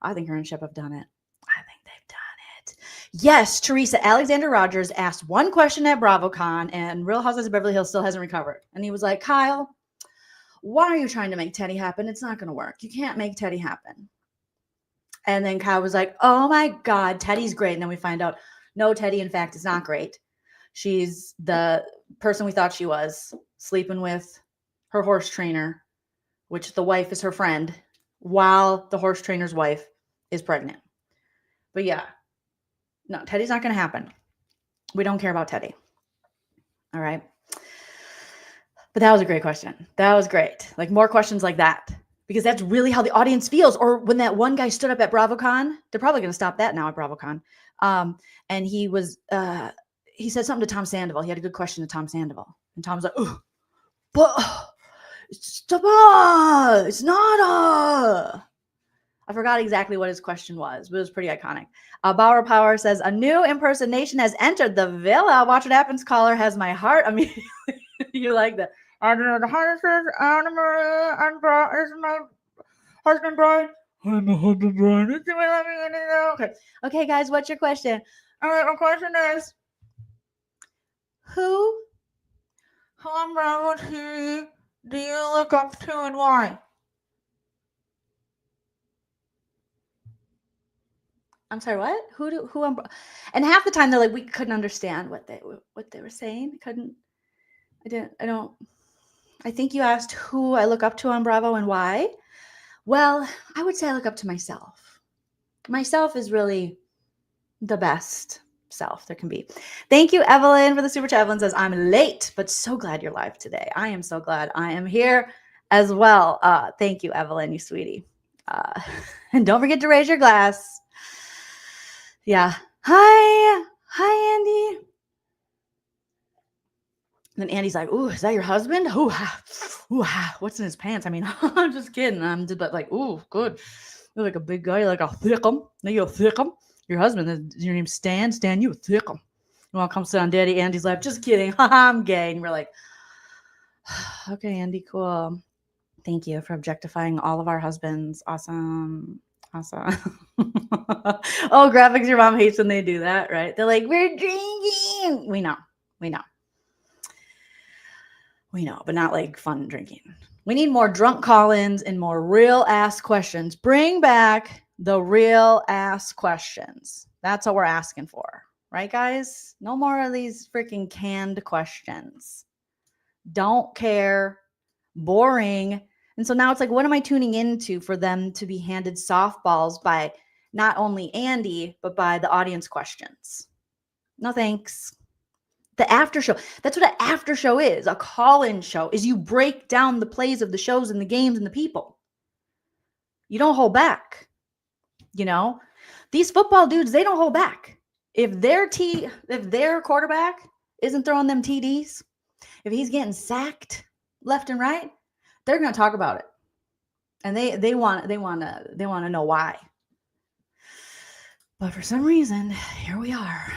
[SPEAKER 1] I think her and Shep have done it. I think they've done it. Yes, Teresa, Alexander Rogers asked one question at BravoCon and Real Housewives of Beverly Hills still hasn't recovered. And he was like, Kyle, why are you trying to make Teddy happen? It's not going to work. You can't make Teddy happen. And then Kyle was like, oh my God, Teddy's great. And then we find out, no, Teddy, in fact, is not great. She's the person we thought she was, sleeping with her horse trainer, which the wife is her friend, while the horse trainer's wife is pregnant. But yeah, no, Teddy's not going to happen. We don't care about Teddy. All right. But that was a great question. That was great. Like more questions like that, because that's really how the audience feels. Or when that one guy stood up at BravoCon, they're probably going to stop that now at BravoCon. And he was, he said something to Tom Sandoval. He had a good question to Tom Sandoval. And Tom's like, oh, but it's not I forgot exactly what his question was, but it was pretty iconic. Bauer Power says, a new impersonation has entered the villa. Watch what happens. Caller has my heart immediately. You like that? I don't know. The hardest is Anna Maria and is my husband Brian. I'm a husband Brian. Okay, guys, what's your question? All right, my question is, who on Bravo TV do you look up to and why? I'm sorry, what? Who on? And half the time they're like, we couldn't understand what they were saying. I think you asked who I look up to on Bravo and why. Well, I would say I look up to myself. Myself is really the best self there can be. Thank you, Evelyn, for the super chat. Evelyn says, I'm late, but so glad you're live today. I am so glad I am here as well. Thank you, Evelyn, you sweetie. And don't forget to raise your glass. Yeah. Hi, Andy. And then Andy's like, ooh, is that your husband? Ooh, what's in his pants? I mean, I'm just kidding. I'm just like, ooh, good. You're like a big guy. You're like a thickum. No, you're a thickum. Your husband, your name's Stan. Stan, you a thickum. You want to come sit on Daddy Andy's lap? Just kidding. I'm gay. And we're like, okay, Andy, cool. Thank you for objectifying all of our husbands. Awesome. Awesome. Oh, graphics, your mom hates when they do that, right? They're like, we're drinking. We know, but not like fun drinking. We need more drunk call-ins and more real ass questions. Bring back the real ass questions. That's what we're asking for, right, guys? No more of these freaking canned questions. Don't care. Boring. And so now it's like, what am I tuning into for them to be handed softballs by not only Andy, but by the audience questions? No thanks. The after show. That's what an after show is. A call-in show is you break down the plays of the shows and the games and the people. You don't hold back. You know, these football dudes, they don't hold back. If their quarterback isn't throwing them TDs, if he's getting sacked left and right, they're going to talk about it. And they want to know why. But for some reason, here we are.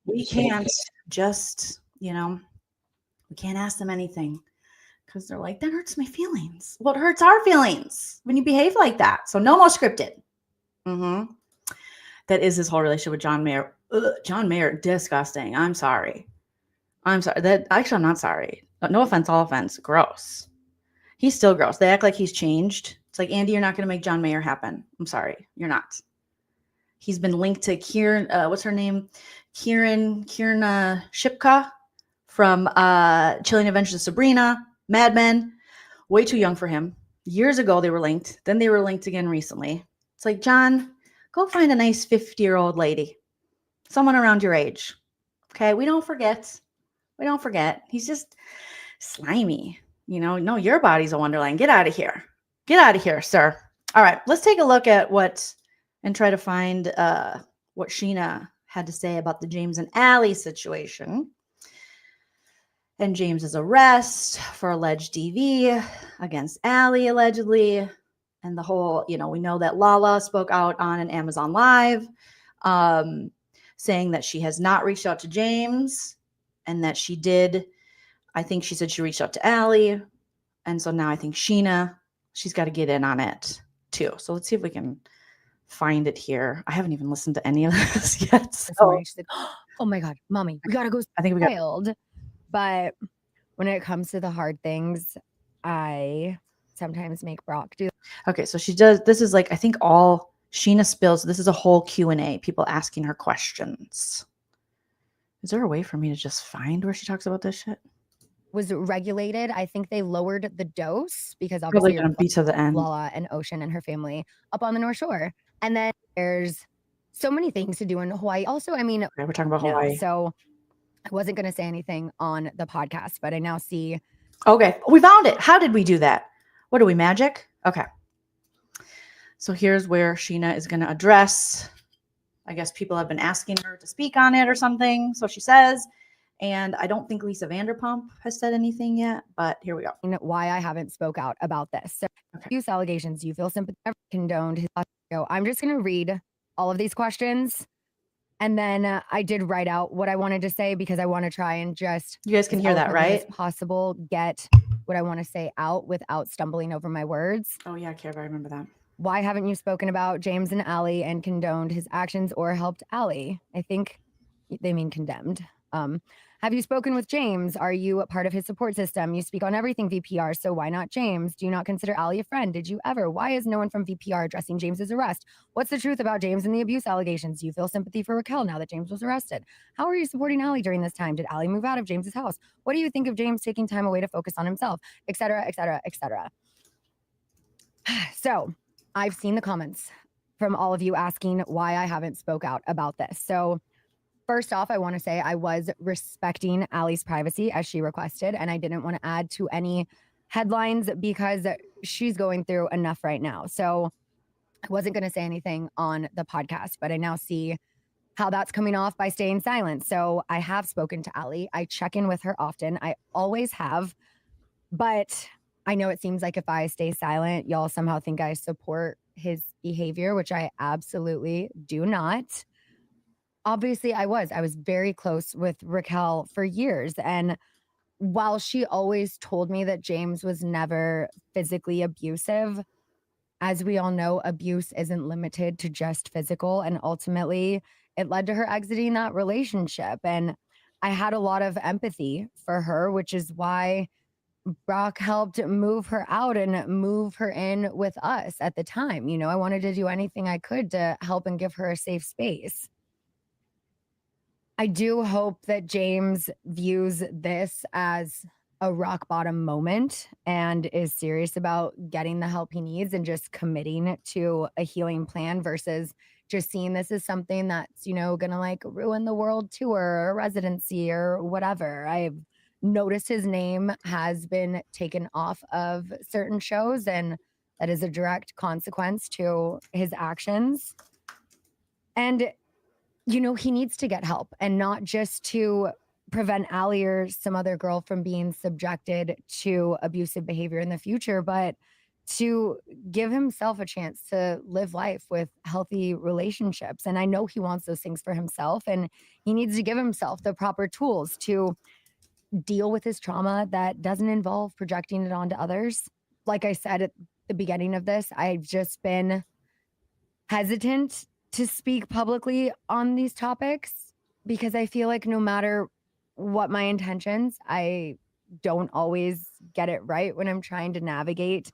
[SPEAKER 1] We can't just, we can't ask them anything because they're like, that hurts my feelings. Well, it hurts our feelings when you behave like that. So no more scripted. That is his whole relationship with John Mayer. John Mayer, disgusting. I'm sorry. That actually, I'm not sorry. No offense, all offense. Gross. He's still gross. They act like he's changed. It's like, Andy, you're not going to make John Mayer happen. I'm sorry. You're not. He's been linked to Kieran, what's her name? Kieran Shipka from Chilling Adventures of Sabrina, Mad Men. Way too young for him. Years ago, they were linked. Then they were linked again recently. It's like, John, go find a nice 50-year-old lady. Someone around your age. Okay? We don't forget. He's just slimy. No, your body's a wonderland. Get out of here. Get out of here, sir. All right, let's take a look at and try to find what Scheana had to say about the James and Allie situation. And James's arrest for alleged DV against Allie, allegedly. And the whole, we know that Lala spoke out on an Amazon Live saying that she has not reached out to James and that she did. I think she said she reached out to Allie. And so now I think Scheana, she's got to get in on it too. So let's see if we can find it here. I haven't even listened to any of this yet. So.
[SPEAKER 5] She's like, oh my God, mommy, we got to go.
[SPEAKER 1] I think we
[SPEAKER 5] got. But when it comes to the hard things, I sometimes make Brock do.
[SPEAKER 1] Okay, so she does. This is like, I think all Scheana spills. This is a whole Q&A. People asking her questions. Is there a way for me to just find where she talks about this shit?
[SPEAKER 5] Was regulated. I think they lowered the dose because obviously
[SPEAKER 1] you're beat to the end.
[SPEAKER 5] Lala and Ocean and her family up on the North Shore. And then there's so many things to do in Hawaii. Also, I mean,
[SPEAKER 1] okay, we're talking about Hawaii.
[SPEAKER 5] So I wasn't going to say anything on the podcast, but I now see.
[SPEAKER 1] Okay, we found it. How did we do that? What are we, magic? Okay. So here's where Scheana is going to address. I guess people have been asking her to speak on it or something. So she says, and I don't think Lisa Vanderpump has said anything yet, but here we go.
[SPEAKER 5] Why I haven't spoke out about this. So abuse allegations, you feel sympathetic, condoned his. I'm just going to read all of these questions. And then I did write out what I wanted to say because I want to try and just.
[SPEAKER 1] You guys can hear that, right?
[SPEAKER 5] As possible, get what I want to say out without stumbling over my words.
[SPEAKER 1] Oh yeah, Kara, I remember that.
[SPEAKER 5] Why haven't you spoken about James and Allie and condoned his actions or helped Allie? I think they mean condemned. Have you spoken with James? Are you a part of his support system? You speak on everything VPR, so why not James? Do you not consider Allie a friend? Did you ever? Why is no one from VPR addressing James's arrest? What's the truth about James and the abuse allegations? Do you feel sympathy for Raquel now that James was arrested? How are you supporting Allie during this time? Did Allie move out of James's house? What do you think of James taking time away to focus on himself? Et cetera, et cetera, et cetera. So I've seen the comments from all of you asking why I haven't spoke out about this. So first off, I want to say I was respecting Allie's privacy as she requested, and I didn't want to add to any headlines because she's going through enough right now. So I wasn't going to say anything on the podcast, but I now see how that's coming off by staying silent. So I have spoken to Allie. I check in with her often. I always have, but I know it seems like if I stay silent, y'all somehow think I support his behavior, which I absolutely do not. Obviously, I was very close with Raquel for years. And while she always told me that James was never physically abusive, as we all know, abuse isn't limited to just physical. And ultimately, it led to her exiting that relationship. And I had a lot of empathy for her, which is why Brock helped move her out and move her in with us at the time. You know, I wanted to do anything I could to help and give her a safe space. I do hope that James views this as a rock bottom moment and is serious about getting the help he needs and just committing to a healing plan versus just seeing this as something that's, you know, gonna like ruin the world tour or residency or whatever. I've noticed his name has been taken off of certain shows, and that is a direct consequence to his actions. And you know, he needs to get help, and not just to prevent Allie or some other girl from being subjected to abusive behavior in the future, but to give himself a chance to live life with healthy relationships. And I know he wants those things for himself, and he needs to give himself the proper tools to deal with his trauma that doesn't involve projecting it onto others. Like I said at the beginning of this, I've just been hesitant to speak publicly on these topics because I feel like no matter what my intentions, I don't always get it right when I'm trying to navigate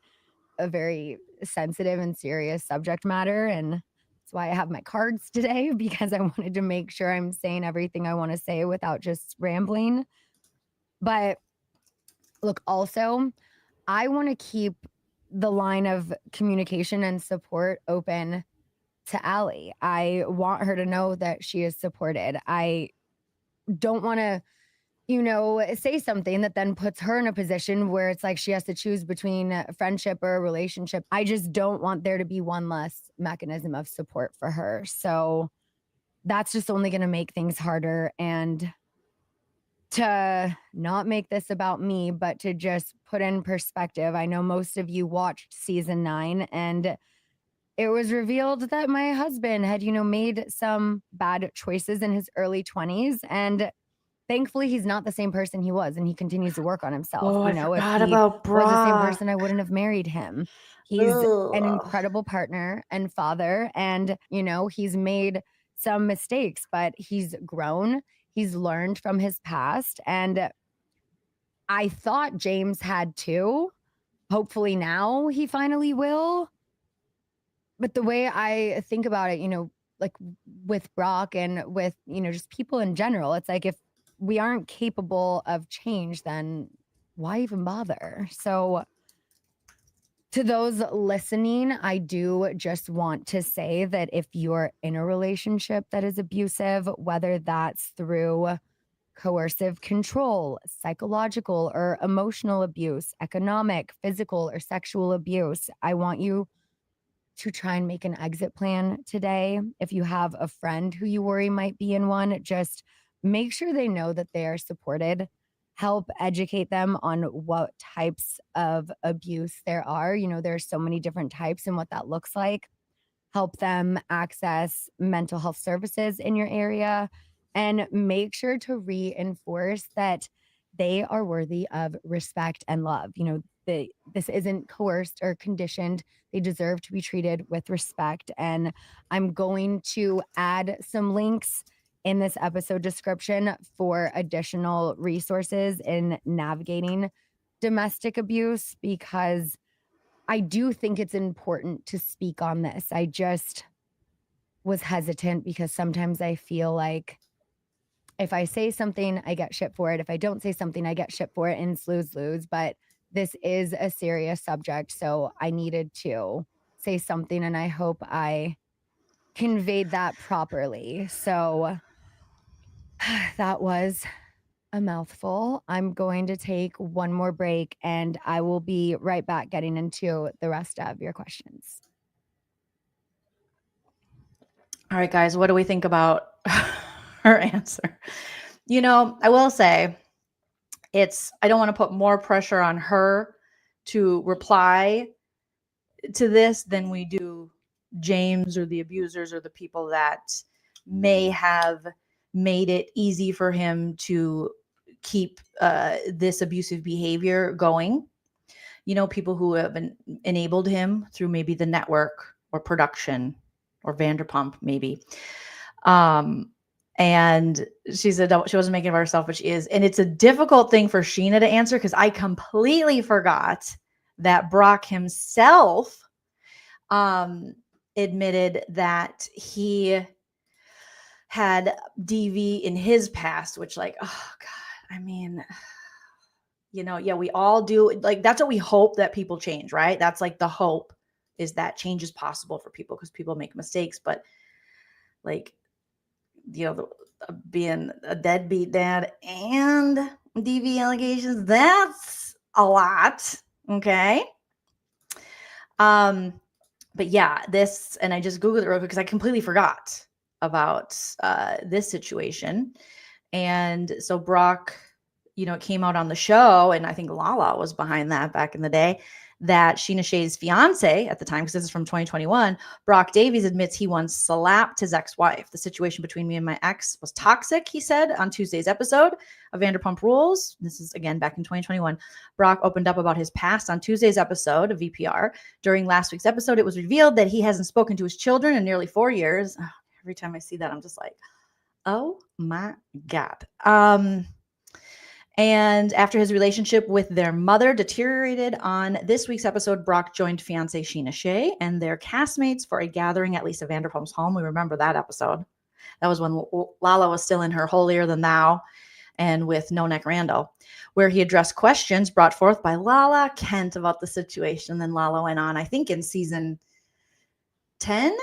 [SPEAKER 5] a very sensitive and serious subject matter. And that's why I have my cards today, because I wanted to make sure I'm saying everything I want to say without just rambling. But look, also, I want to keep the line of communication and support open to Allie. I want her to know that she is supported. I don't want to, you know, say something that then puts her in a position where it's like she has to choose between a friendship or a relationship. I just don't want there to be one less mechanism of support for her. So that's just only going to make things harder. And to not make this about me, but to just put in perspective, I know most of you watched season 9, and it was revealed that my husband had, you know, made some bad choices in his early 20s. And thankfully, he's not the same person he was, and he continues to work on himself.
[SPEAKER 1] Oh,
[SPEAKER 5] You
[SPEAKER 1] I
[SPEAKER 5] know, if
[SPEAKER 1] forgot
[SPEAKER 5] he
[SPEAKER 1] about
[SPEAKER 5] was the same
[SPEAKER 1] Brock.
[SPEAKER 5] person, I wouldn't have married him. He's an
[SPEAKER 1] Ugh.
[SPEAKER 5] incredible partner and father. And, you know, he's made some mistakes, but he's grown. He's learned from his past. And I thought James had too. Hopefully now he finally will. But the way I think about it, you know, like with Brock and with, you know, just people in general, it's like if we aren't capable of change, then why even bother? So to those listening, I do just want to say that if you're in a relationship that is abusive, whether that's through coercive control, psychological or emotional abuse, economic, physical, or sexual abuse, I want you to try and make an exit plan today. If you have a friend who you worry might be in one, just make sure they know that they are supported. Help educate them on what types of abuse there are. You know, there's so many different types and what that looks like. Help them access mental health services in your area, and make sure to reinforce that they are worthy of respect and love. You know, this isn't coerced or conditioned. They deserve to be treated with respect. And I'm going to add some links in this episode description for additional resources in navigating domestic abuse, because I do think it's important to speak on this. I just was hesitant because sometimes I feel like if I say something, I get shit for it. If I don't say something, I get shit for it, and it's lose-lose. But this is a serious subject, so I needed to say something, and I hope I conveyed that properly. So that was a mouthful. I'm going to take one more break, and I will be right back getting into the rest of your questions.
[SPEAKER 1] All right, guys, what do we think about her answer? You know, I will say I don't want to put more pressure on her to reply to this than we do James or the abusers or the people that may have made it easy for him to keep this abusive behavior going. You know, people who have enabled him through maybe the network or production or Vanderpump, maybe. And she said she wasn't making it of herself, but she is. And it's a difficult thing for Scheana to answer because I completely forgot that Brock himself admitted that he had DV in his past, which, like, oh God, I mean, you know, yeah, we all do. Like, that's what we hope that people change, right? That's like the hope, is that change is possible for people because people make mistakes. But like, you know, being a deadbeat dad and DV allegations, that's a lot. Okay. But yeah, this, and I just Googled it real quick because I completely forgot about this situation. And so Brock, you know, it came out on the show, and I think Lala was behind that back in the day, that Scheana Shay's fiance at the time, because this is from 2021, Brock Davies admits he once slapped his ex-wife. The situation between me and my ex was toxic, he said on Tuesday's episode of Vanderpump Rules. This is, again, back in 2021. Brock opened up about his past on Tuesday's episode of VPR. During last week's episode, it was revealed that he hasn't spoken to his children in nearly 4 years. Oh, every time I see that, I'm just like, oh my God. And after his relationship with their mother deteriorated on this week's episode, Brock joined fiancée Scheana Shay and their castmates for a gathering at Lisa Vanderpump's home. We remember that episode. That was when Lala was still in her holier than thou and with No Neck Randall, where he addressed questions brought forth by Lala Kent about the situation. Then Lala went on, I think in season 10,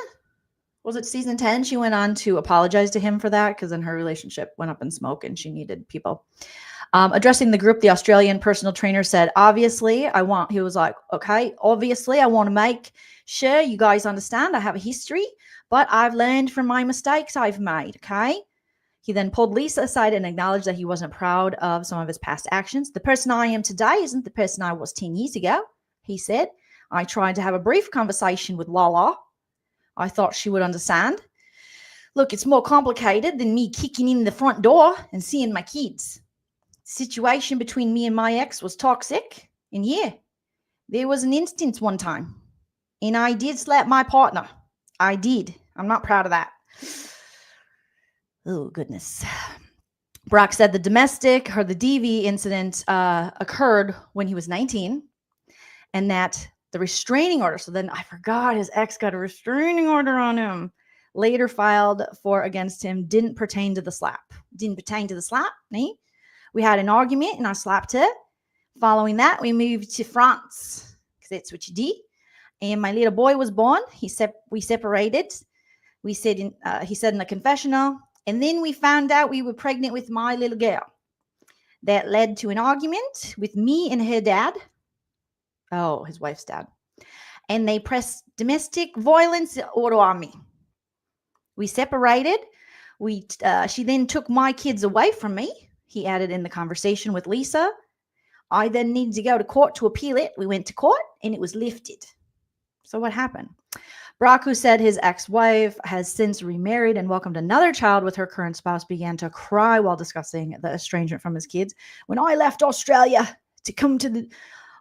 [SPEAKER 1] was it season 10? She went on to apologize to him for that because then her relationship went up in smoke and she needed people. Addressing the group, the Australian personal trainer said, obviously, he was like, okay, obviously, I want to make sure you guys understand I have a history, but I've learned from my mistakes I've made, okay? He then pulled Lisa aside and acknowledged that he wasn't proud of some of his past actions. The person I am today isn't the person I was 10 years ago, he said. I tried to have a brief conversation with Lala. I thought she would understand. Look, it's more complicated than me kicking in the front door and seeing my kids. Situation between me and my ex was toxic, and yeah, there was an instance one time, and I did slap my partner. I did. I'm not proud of that. Oh, goodness. Brock said the DV incident occurred when he was 19, and that the restraining order, so then I forgot his ex got a restraining order on him, later filed for against him, didn't pertain to the slap. Nee? We had an argument and I slapped her. Following that, we moved to France because that's what you did. And my little boy was born. We separated. He said in the confessional. And then we found out we were pregnant with my little girl. That led to an argument with me and her dad. Oh, his wife's dad. And they pressed domestic violence order on me. We separated. She then took my kids away from me. He added in the conversation with Lisa. I then needed to go to court to appeal it. We went to court and it was lifted. So what happened? Brock, who said his ex-wife has since remarried and welcomed another child with her current spouse, began to cry while discussing the estrangement from his kids. When I left Australia to come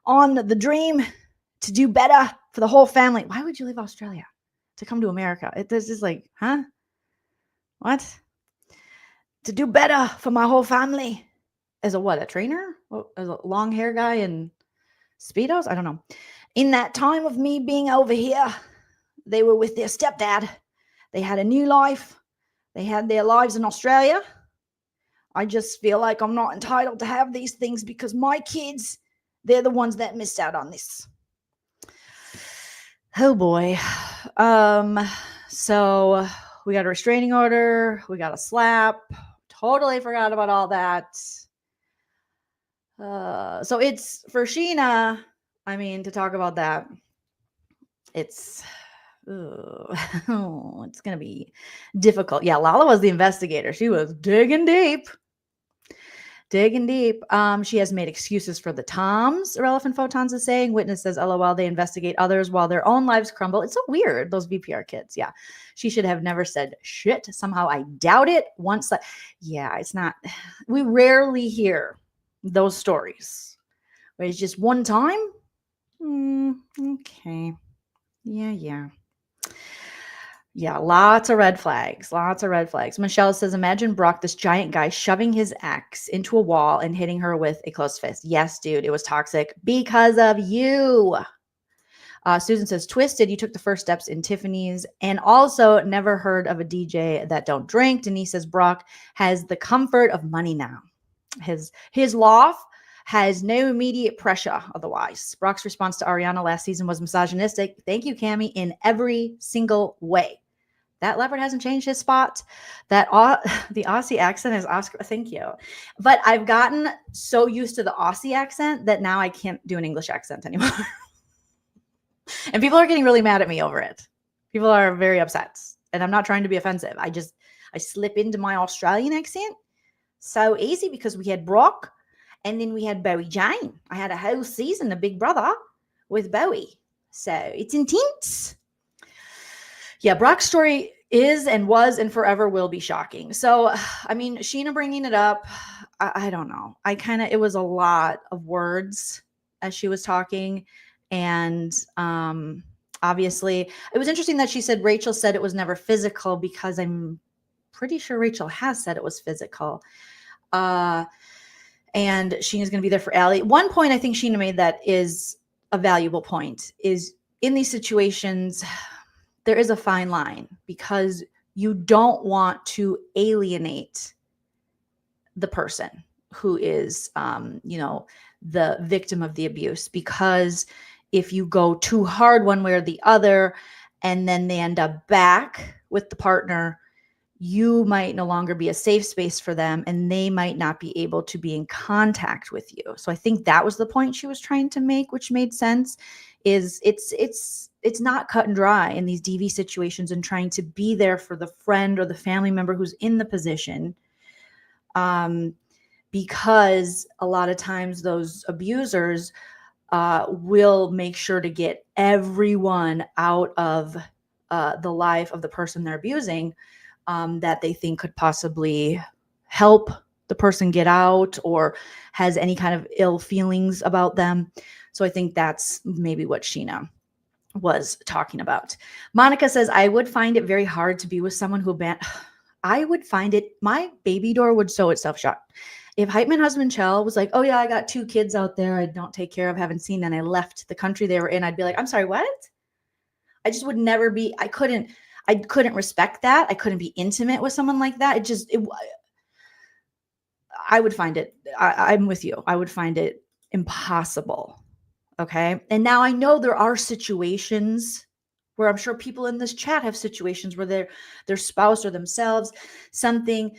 [SPEAKER 1] on the dream to do better for the whole family. Why would you leave Australia to come to America? It's just like, huh? What? To do better for my whole family. As a trainer? As a long hair guy in Speedos? I don't know. In that time of me being over here, they were with their stepdad. They had a new life. They had their lives in Australia. I just feel like I'm not entitled to have these things because my kids, they're the ones that missed out on this. Oh boy. So we got a restraining order. We got a slap. Totally forgot about all that. So it's for Scheana, I mean, to talk about that, it's going to be difficult. Yeah, Lala was the investigator. She was digging deep. Digging deep. She has made excuses for the Toms, Irrelevant Photons is saying. Witness says, LOL, they investigate others while their own lives crumble. It's so weird, those VPR kids. Yeah. She should have never said shit. Somehow I doubt it. Once, yeah, it's not. We rarely hear those stories. But it's just one time. Okay. Yeah. Yeah, lots of red flags. Lots of red flags. Michelle says, imagine Brock, this giant guy, shoving his ex into a wall and hitting her with a closed fist. Yes, dude, it was toxic because of you. Susan says, twisted, you took the first steps in Tiffany's and also never heard of a DJ that don't drink. Denise says, Brock has the comfort of money now. His loft has no immediate pressure otherwise. Brock's response to Ariana last season was misogynistic. Thank you, Cammie, in every single way. That leopard hasn't changed his spot. The Aussie accent is Oscar. Thank you. But I've gotten so used to the Aussie accent that now I can't do an English accent anymore. And people are getting really mad at me over it. People are very upset. And I'm not trying to be offensive. I slip into my Australian accent so easy because we had Brock and then we had Bowie Jane. I had a whole season of Big Brother with Bowie. So it's intense. Yeah, Brock's story is and was and forever will be shocking. So, I mean, Scheana bringing it up, I don't know. It was a lot of words as she was talking. And obviously, it was interesting that she said Rachel said it was never physical because I'm pretty sure Rachel has said it was physical. And Sheena's going to be there for Allie. One point I think Scheana made that is a valuable point is in these situations, there is a fine line because you don't want to alienate the person who is, the victim of the abuse, because if you go too hard one way or the other, and then they end up back with the partner, you might no longer be a safe space for them and they might not be able to be in contact with you. So I think that was the point she was trying to make, which made sense, is it's not cut and dry in these DV situations and trying to be there for the friend or the family member who's in the position. Because a lot of times those abusers will make sure to get everyone out of the life of the person they're abusing that they think could possibly help the person get out or has any kind of ill feelings about them. So I think that's maybe what Scheana was talking about. Monica says, I would find it very hard to be with someone who I would find it, my baby door would sew itself shut. If Hypeman husband Chell was like, oh yeah, I got 2 kids out there I don't take care of, haven't seen, and I left the country they were in, I'd be like, I'm sorry, what? I just would never be, I couldn't respect that. I couldn't be intimate with someone like that. I would find it, I'm with you. I would find it impossible. Okay. And now I know there are situations where I'm sure people in this chat have situations where their spouse or themselves, something,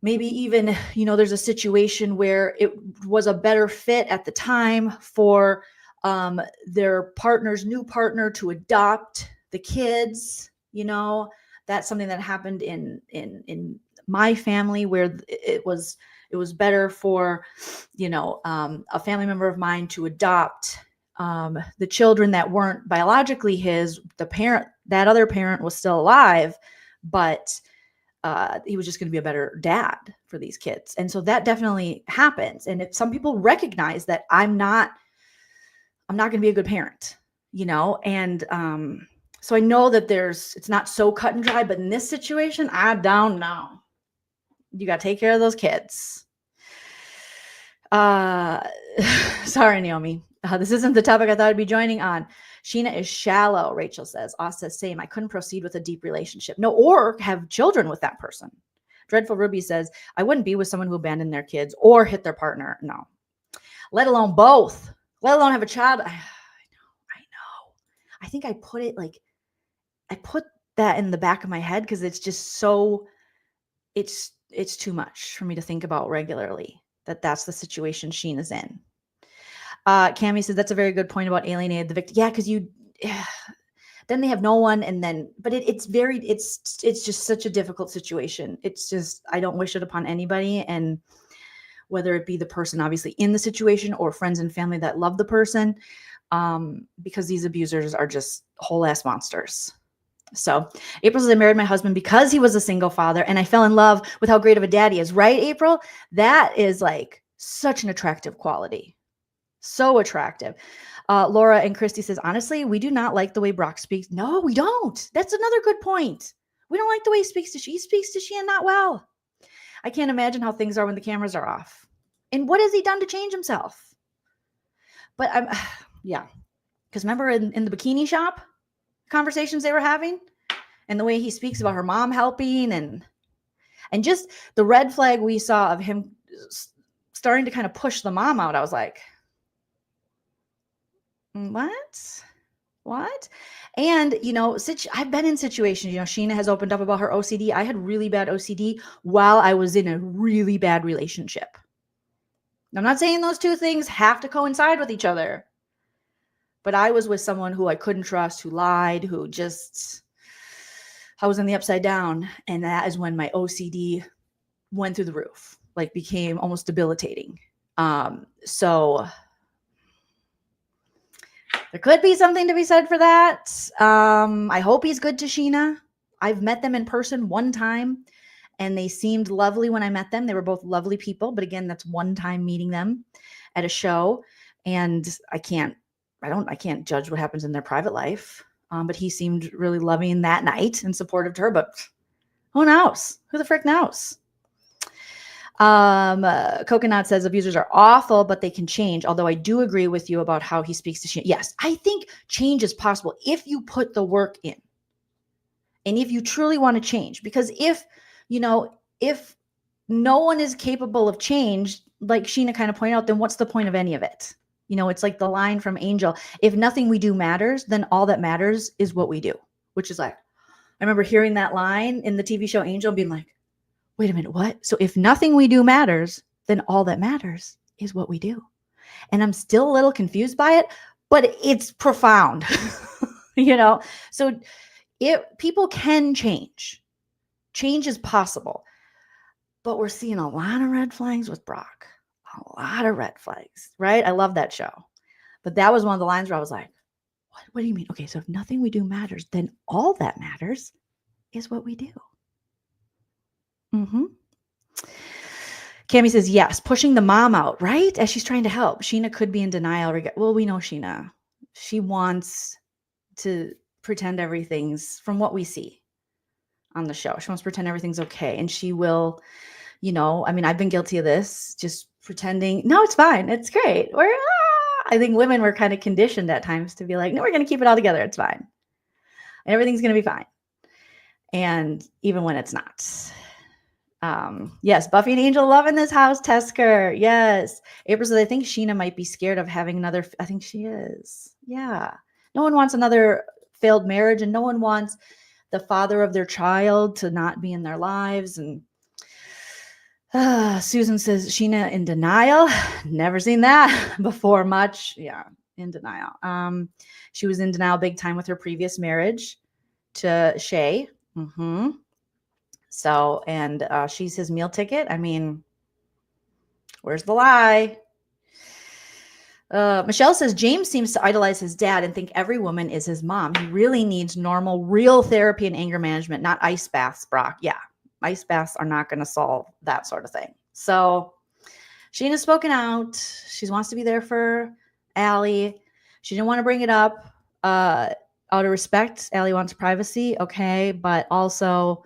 [SPEAKER 1] maybe even, there's a situation where it was a better fit at the time for their new partner to adopt the kids. That's something that happened in my family where it was better for, a family member of mine to adopt the children that weren't biologically his. That other parent was still alive, but he was just going to be a better dad for these kids. And so that definitely happens. And if some people recognize that I'm not going to be a good parent, and so I know that it's not so cut and dry, but in this situation, I don't know. You got to take care of those kids. Sorry, Naomi. This isn't the topic I thought I'd be joining on. Scheana is shallow, Rachel says. Asa says, same. I couldn't proceed with a deep relationship. No, or have children with that person. Dreadful Ruby says, I wouldn't be with someone who abandoned their kids or hit their partner. No. Let alone both. Let alone have a child. I know. I think I put that in the back of my head because it's just so, it's too much for me to think about regularly. That's the situation Sheena's in. Cammie says that's a very good point about alienated the victim. Yeah, because then they have no one, but it's just such a difficult situation. It's just, I don't wish it upon anybody. And whether it be the person obviously in the situation or friends and family that love the person, because these abusers are just whole ass monsters. So April says, I married my husband because he was a single father and I fell in love with how great of a dad he is. Right, April? That is like such an attractive quality. So attractive. Laura and Christy says, honestly, we do not like the way Brock speaks. No, we don't. That's another good point. We don't like the way he speaks to Scheana not well. I can't imagine how things are when the cameras are off. And what has he done to change himself? But yeah. Because remember in the bikini shop conversations they were having and the way he speaks about her mom helping and just the red flag we saw of him starting to kind of push the mom out. I was like, what? And, I've been in situations, Scheana has opened up about her OCD. I had really bad OCD while I was in a really bad relationship. I'm not saying those two things have to coincide with each other, but I was with someone who I couldn't trust, who lied, I was in the upside down. And that is when my OCD went through the roof, like became almost debilitating. So there could be something to be said for that. I hope he's good to Scheana. I've met them in person one time and they seemed lovely when I met them. They were both lovely people. But again, that's one time meeting them at a show. And I can't judge what happens in their private life. But he seemed really loving that night and supportive to her. But who knows? Who the frick knows? Coconut says abusers are awful, but they can change. Although I do agree with you about how he speaks to Scheana. Yes, I think change is possible if you put the work in and if you truly want to change. Because if no one is capable of change, like Scheana kind of pointed out, then what's the point of any of it? It's like the line from Angel. If nothing we do matters, then all that matters is what we do, which is like, I remember hearing that line in the TV show Angel being like, wait a minute, what? So if nothing we do matters, then all that matters is what we do. And I'm still a little confused by it, but it's profound, So people can change. Change is possible. But we're seeing a lot of red flags with Brock. A lot of red flags, right? I love that show. But that was one of the lines where I was like, what do you mean? Okay, so if nothing we do matters, then all that matters is what we do. Cammie says, yes, pushing the mom out, right? As she's trying to help. Scheana could be in denial. Well, we know Scheana. She wants to pretend everything's, from what we see on the show, she wants to pretend everything's okay. And she will, I've been guilty of this, just pretending, no, it's fine. It's great. I think women were kind of conditioned at times to be like, no, we're going to keep it all together. It's fine. And everything's going to be fine. And even when it's not. Yes, Buffy and Angel love in this house, Tesker. Yes. April says, I think Scheana might be scared of having another. I think she is. Yeah. No one wants another failed marriage, and no one wants the father of their child to not be in their lives. And Susan says, Scheana in denial. Never seen that before much. Yeah, in denial. She was in denial big time with her previous marriage to Shay. So, and she's his meal ticket. I mean, where's the lie? Michelle says, James seems to idolize his dad and think every woman is his mom. He really needs normal, real therapy and anger management, not ice baths, Brock. Yeah, ice baths are not going to solve that sort of thing. So Scheana's spoken out. She wants to be there for Allie. She didn't want to bring it up out of respect. Allie wants privacy. Okay. But also,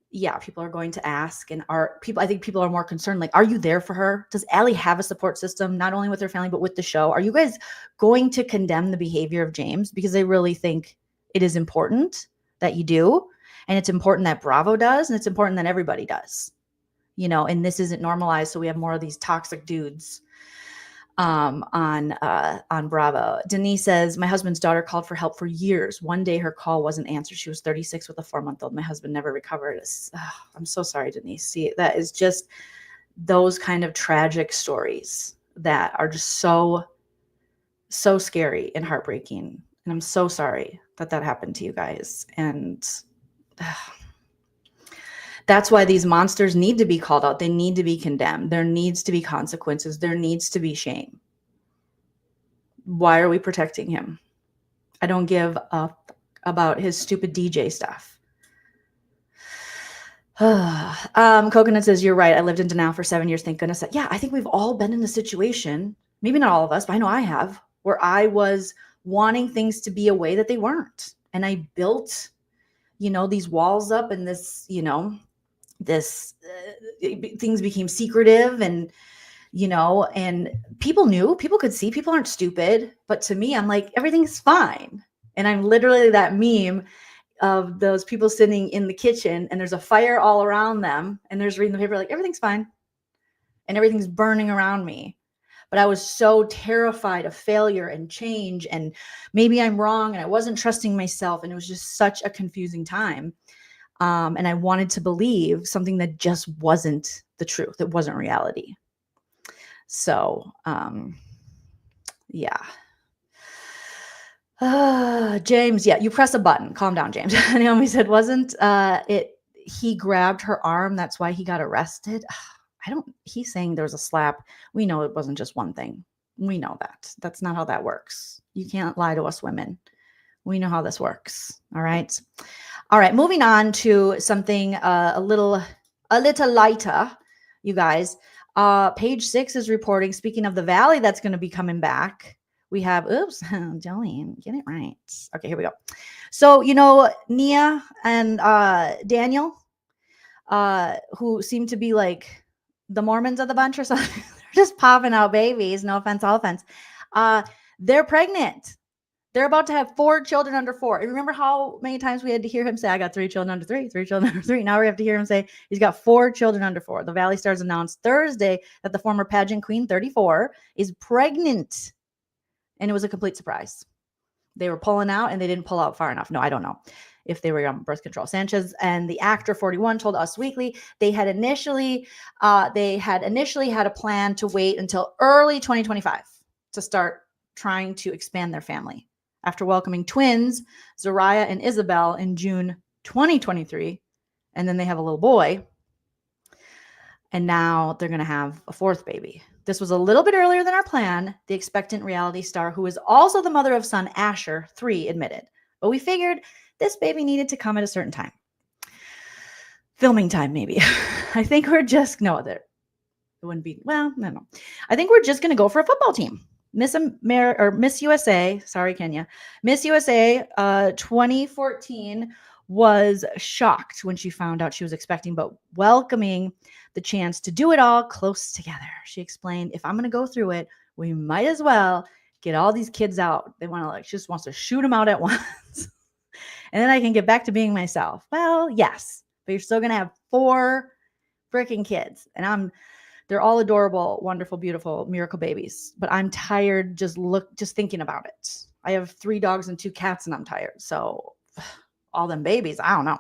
[SPEAKER 1] yeah, people are going to ask, and I think people are more concerned. Like, are you there for her? Does Allie have a support system, not only with her family, but with the show? Are you guys going to condemn the behavior of James? Because I really think it is important that you do. And it's important that Bravo does. And it's important that everybody does, and this isn't normalized. So we have more of these toxic dudes on Bravo. Denise says, my husband's daughter called for help for years. One day her call wasn't answered. She was 36 with a 4-month-old. My husband never recovered. I'm so sorry, Denise. See, that is just those kind of tragic stories that are just so scary and heartbreaking. And I'm so sorry that happened to you guys. And That's why these monsters need to be called out. They need to be condemned. There needs to be consequences. There needs to be shame. Why are we protecting him? I don't give up about his stupid DJ stuff. Coconut says, you're right. I lived in denial for 7 years. Thank goodness. Yeah, I think we've all been in a situation, maybe not all of us, but I know I have, where I was wanting things to be a way that they weren't. And I built, these walls up, and this, things became secretive, and, and people could see, people aren't stupid. But to me, I'm like, everything's fine. And I'm literally that meme of those people sitting in the kitchen and there's a fire all around them and there's reading the paper like everything's fine and everything's burning around me. But I was so terrified of failure and change, and maybe I'm wrong, and I wasn't trusting myself, and it was just such a confusing time. And I wanted to believe something that just wasn't the truth. It wasn't reality. So, yeah. James, yeah, you press a button. Calm down, James. Naomi said, wasn't he grabbed her arm? That's why he got arrested. He's saying there was a slap. We know it wasn't just one thing. We know that. That's not how that works. You can't lie to us women. We know how this works. All right. All right. Moving on to something a little lighter, you guys. Page 6 is reporting, speaking of the Valley that's going to be coming back. We have, Jolene, get it right. Okay, here we go. So, Nia and Daniel, who seem to be like the Mormons of the bunch or something, they're just popping out babies. No offense, all offense. They're pregnant. They're about to have 4 children under 4. And remember how many times we had to hear him say, I got 3 children under 3, 3 children under 3. Now we have to hear him say he's got 4 children under 4. The Valley Stars announced Thursday that the former pageant queen, 34, is pregnant. And it was a complete surprise. They were pulling out and they didn't pull out far enough. No, I don't know if they were on birth control. Sanchez and the actor 41 told Us Weekly they had initially had a plan to wait until early 2025 to start trying to expand their family. After welcoming twins, Zariah and Isabel, in June 2023. And then they have a little boy. And now they're going to have a 4th baby. This was a little bit earlier than our plan, the expectant reality star, who is also the mother of son Asher, 3, admitted. But we figured this baby needed to come at a certain time. Filming time, maybe. I think we're just, no, it wouldn't be, well, no. I think we're just going to go for a football team. Miss USA, sorry, Kenya. Miss USA 2014 was shocked when she found out she was expecting, but welcoming the chance to do it all close together. She explained, if I'm going to go through it, we might as well get all these kids out. They want to she just wants to shoot them out at once. And then I can get back to being myself. Well, yes, but you're still going to have 4 freaking kids. And they're all adorable, wonderful, beautiful, miracle babies. But I'm tired just thinking about it. I have 3 dogs and 2 cats and I'm tired. So all them babies, I don't know.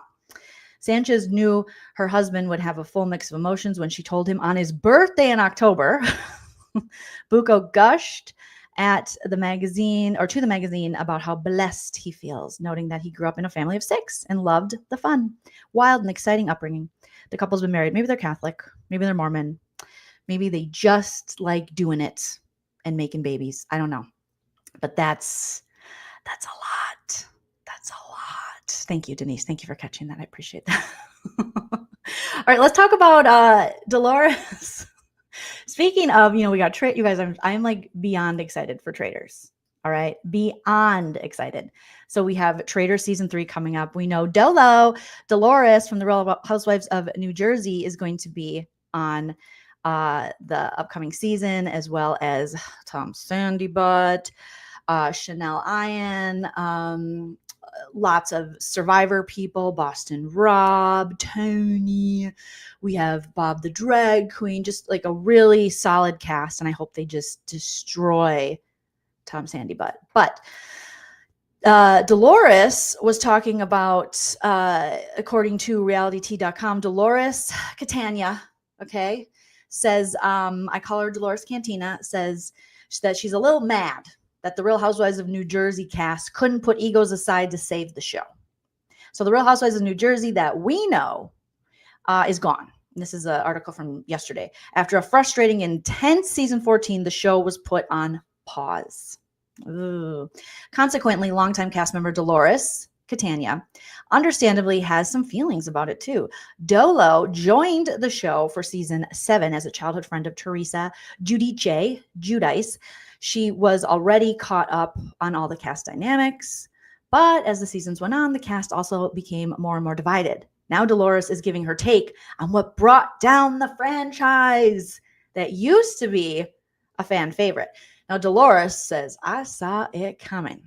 [SPEAKER 1] Sanchez knew her husband would have a full mix of emotions when she told him on his birthday in October. Bucco gushed to the magazine about how blessed he feels, noting that he grew up in a family of 6 and loved the fun, wild, and exciting upbringing. The couple's been married. Maybe they're Catholic. Maybe they're Mormon. Maybe they just like doing it and making babies. I don't know. But that's a lot. That's a lot. Thank you, Denise. Thank you for catching that. I appreciate that. All right, let's talk about Dolores. Speaking of, we got you guys. I'm like beyond excited for Traders. All right, beyond excited. So we have Traders season 3 coming up. We know Dolores from the Real Housewives of New Jersey is going to be on the upcoming season, as well as Tom Sandybutt, Chanel Ian, lots of Survivor people, Boston Rob, Tony. We have Bob the Drag Queen, just like a really solid cast. And I hope they just destroy Tom Sandybutt. But Dolores was talking about, according to realityt.com, Dolores Catania, okay, says, I call her Dolores Cantina, says that she's a little mad that the Real Housewives of New Jersey cast couldn't put egos aside to save the show. So the Real Housewives of New Jersey that we know is gone. This is an article from yesterday. After a frustrating, intense season 14, the show was put on pause. Ooh. Consequently, longtime cast member Dolores Catania understandably has some feelings about it too. Dolo joined the show for season 7 as a childhood friend of Teresa Giudice. She was already caught up on all the cast dynamics, but as the seasons went on, the cast also became more and more divided. Now Dolores is giving her take on what brought down the franchise that used to be a fan favorite. Now, Dolores says, I saw it coming.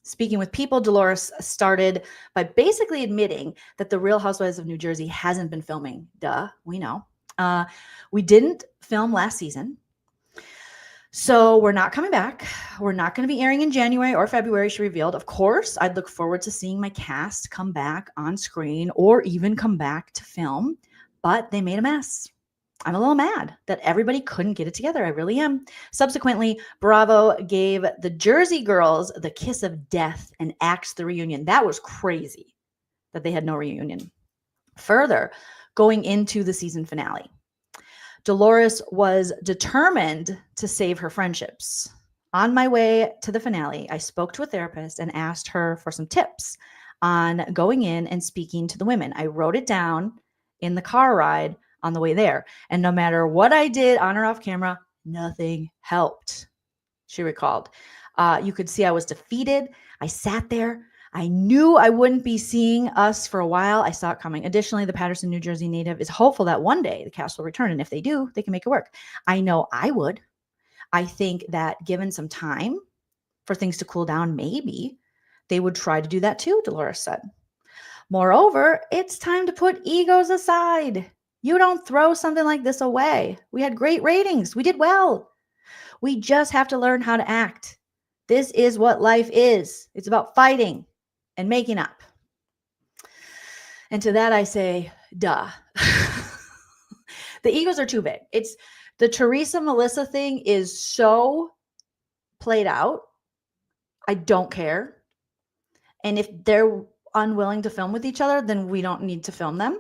[SPEAKER 1] Speaking with People, Dolores started by basically admitting that The Real Housewives of New Jersey hasn't been filming. Duh, we know. We didn't film last season. So we're not coming back. We're not going to be airing in January or February, she revealed. Of course, I'd look forward to seeing my cast come back on screen or even come back to film, but they made a mess. I'm a little mad that everybody couldn't get it together. I really am. Subsequently, Bravo gave the Jersey girls the kiss of death and axed the reunion. That was crazy that they had no reunion. Further, going into the season finale, Dolores was determined to save her friendships. On my way to the finale, I spoke to a therapist and asked her for some tips on going in and speaking to the women. I wrote it down in the car ride on the way there. And no matter what I did on or off camera, nothing helped, she recalled. You could see I was defeated. I sat there. I knew I wouldn't be seeing us for a while. I saw it coming. Additionally, the Paterson, New Jersey native is hopeful that one day the cast will return. And if they do, they can make it work. I know I would. I think that given some time for things to cool down, maybe they would try to do that too, Dolores said. Moreover, it's time to put egos aside. You don't throw something like this away. We had great ratings. We did well. We just have to learn how to act. This is what life is. It's about fighting and making up. And to that I say, duh. The egos are too big. It's the Teresa Melissa thing is so played out. I don't care. And if they're unwilling to film with each other, then we don't need to film them.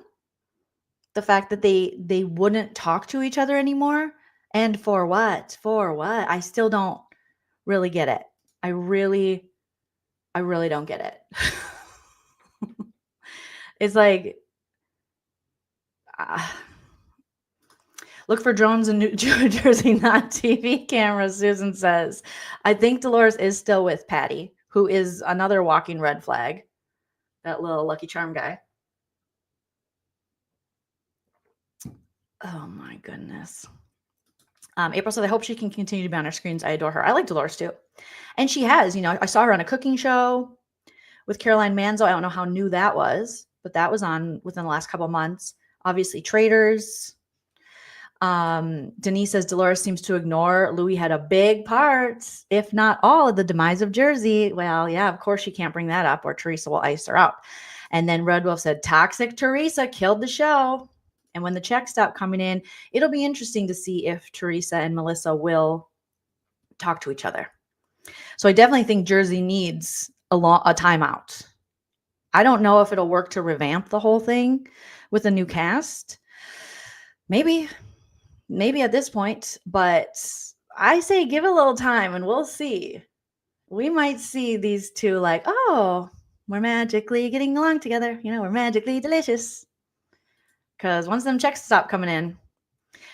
[SPEAKER 1] The fact that they wouldn't talk to each other anymore, and for what? For what? I still don't really get it. I really don't get it. It's like, look for drones in New Jersey, not TV cameras, Susan says. I think Dolores is still with Patty, who is another walking red flag, that little Lucky Charm guy. Oh my goodness. April said, I hope she can continue to be on our screens. I adore her. I like Dolores too. And she has, I saw her on a cooking show with Caroline Manzo. I don't know how new that was, but that was on within the last couple of months. Obviously, Traitors. Denise says, Dolores seems to ignore Louis had a big part, if not all, of the demise of Jersey. Well, yeah, of course she can't bring that up or Teresa will ice her out. And then Red Wolf said, toxic Teresa killed the show. And when the checks stop coming in, it'll be interesting to see if Teresa and Melissa will talk to each other. So I definitely think Jersey needs a timeout. I don't know if it'll work to revamp the whole thing with a new cast. Maybe at this point, but I say give it a little time and we'll see. We might see these two like, oh, we're magically getting along together. We're magically delicious. Because once them checks stop coming in,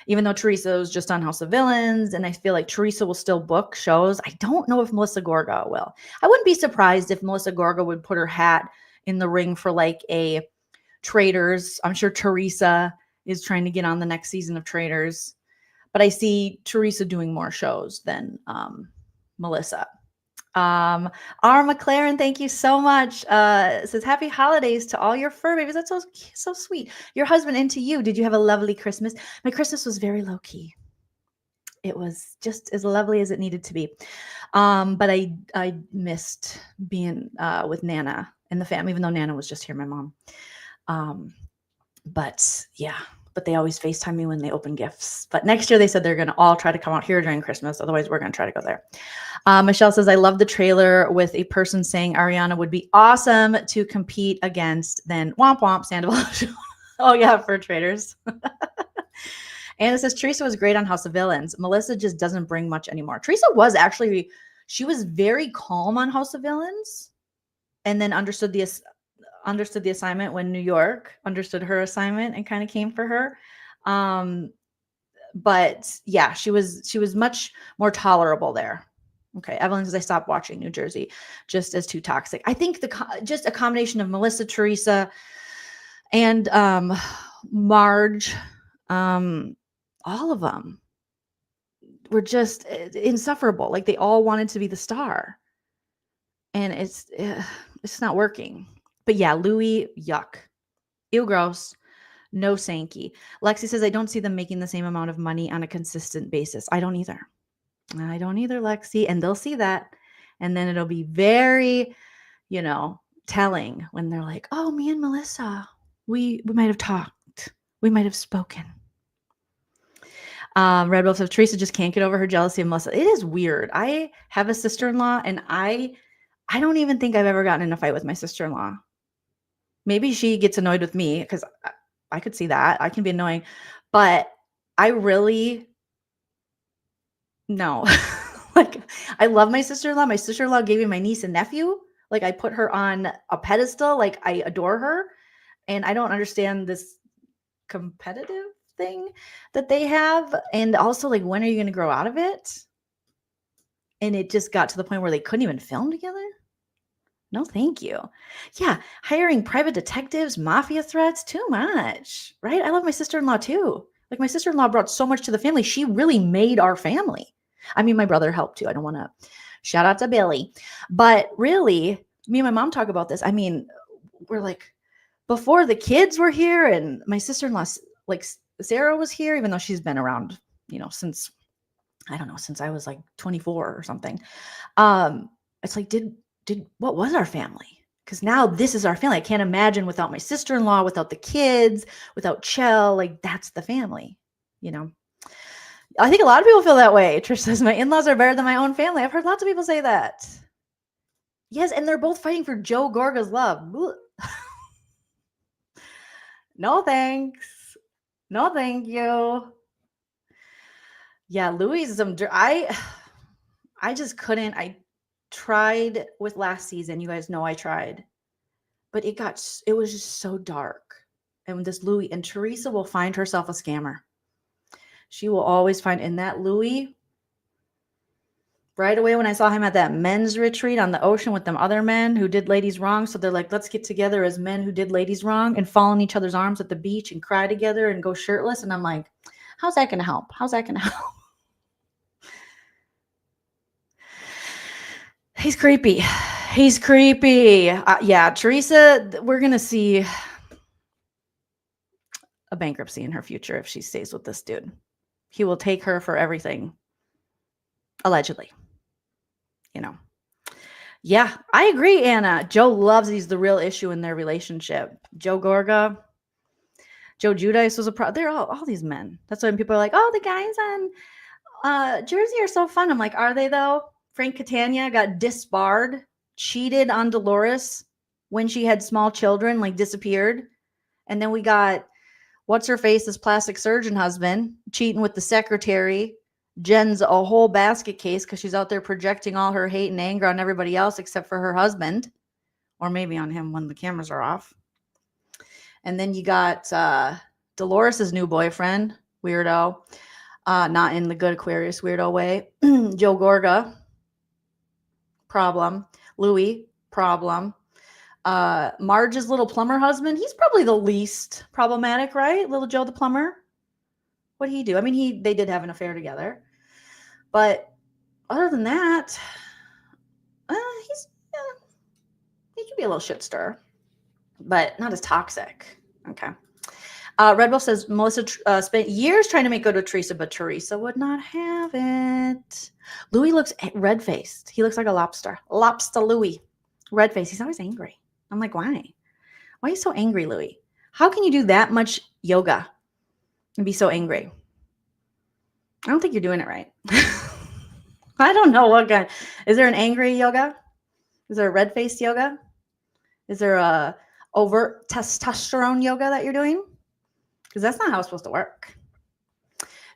[SPEAKER 1] even though Teresa was just on House of Villains, and I feel like Teresa will still book shows, I don't know if Melissa Gorga will. I wouldn't be surprised if Melissa Gorga would put her hat in the ring for like a Traitors. I'm sure Teresa is trying to get on the next season of Traitors. But I see Teresa doing more shows than Melissa. R. McLaren, thank you so much. Says happy holidays to all your fur babies. That's so sweet. Your husband and to you. Did you have a lovely Christmas? My Christmas was very low key. It was just as lovely as it needed to be. But I missed being with Nana and the family, even though Nana was just here, my mom. But yeah. But they always FaceTime me when they open gifts. But next year they said they're going to all try to come out here during Christmas. Otherwise, we're going to try to go there. Michelle says, I love the trailer with a person saying Ariana would be awesome to compete against. Then womp womp, Sandoval. Oh yeah, fur traders. And it says Teresa was great on House of Villains. Melissa just doesn't bring much anymore. Teresa was actually, she was very calm on House of Villains, and then understood the assignment when New York understood her assignment and kind of came for her. But yeah, she was much more tolerable there. Okay, Evelyn says I stopped watching New Jersey, just as too toxic. I think just a combination of Melissa, Teresa, and Marge, all of them were just insufferable. Like they all wanted to be the star, and it's not working. But yeah, Louis, yuck, ew, gross. No Sankey. Lexi says, I don't see them making the same amount of money on a consistent basis. I don't either, Lexi. And they'll see that. And then it'll be very, telling when they're like, oh, me and Melissa, we might have talked. We might have spoken. Red Wolf says, Teresa just can't get over her jealousy of Melissa. It is weird. I have a sister-in-law, and I don't even think I've ever gotten in a fight with my sister-in-law. Maybe she gets annoyed with me because I could see that. I can be annoying, but I really, no. Like, I love my sister-in-law. My sister-in-law gave me my niece and nephew. Like, I put her on a pedestal. Like, I adore her. And I don't understand this competitive thing that they have. And also, like, when are you going to grow out of it? And it just got to the point where they couldn't even film together. No, thank you. Yeah, hiring private detectives, mafia threats, too much, right? I love my sister-in-law too. Like my sister-in-law brought so much to the family. She really made our family. I mean, my brother helped too. I don't want to shout out to Billy, but really, me and my mom talk about this. I mean, we're like, before the kids were here and my sister-in-law, like Sarah was here, even though she's been around, since, I don't know, since I was like 24 or something. It's like, what was our family? Because now this is our family. I can't imagine without my sister-in-law, without the kids, without Chell. Like that's the family, I think a lot of people feel that way. Trish says my in-laws are better than my own family. I've heard lots of people say that. Yes, and they're both fighting for Joe Gorga's love. No thanks. No thank you. Yeah, Louis is I just couldn't. I tried with last season. You guys know I tried, but it was just so dark. And with this Louis, and Teresa will find herself a scammer. She will always find, in that Louis, right away when I saw him at that men's retreat on the ocean with them other men who did ladies wrong. So they're like, let's get together as men who did ladies wrong and fall in each other's arms at the beach and cry together and go shirtless. And I'm like, how's that going to help? How's that going to help? He's creepy. He's creepy. Yeah, Teresa, we're going to see a bankruptcy in her future if she stays with this dude. He will take her for everything. Allegedly. Yeah, I agree, Anna. Joe loves he's the real issue in their relationship. Joe Gorga, Joe Giudice was they're all these men. That's when people are like, oh, the guys on Jersey are so fun. I'm like, are they though? Frank Catania got disbarred, cheated on Dolores when she had small children, like disappeared. And then we got, what's her face, this plastic surgeon husband, cheating with the secretary. Jen's a whole basket case because she's out there projecting all her hate and anger on everybody else except for her husband, or maybe on him when the cameras are off. And then you got Dolores's new boyfriend, weirdo, not in the good Aquarius weirdo way. Joe Gorga, problem. Louis, problem. Marge's little plumber husband, he's probably the least problematic, right? Little Joe the plumber. What'd he do? I mean, they did have an affair together. But other than that, he could be a little shit stir, but not as toxic. Okay. Red Wolf says Melissa spent years trying to make go to Teresa, but Teresa would not have it. Louis looks red-faced. He looks like a lobster. Lobster Louis. Red-faced. He's always angry. I'm like, why? Why are you so angry, Louis? How can you do that much yoga and be so angry? I don't think you're doing it right. I don't know what kind. Is there an angry yoga? Is there a red-faced yoga? Is there a overt testosterone yoga that you're doing? because that's not how it's supposed to work.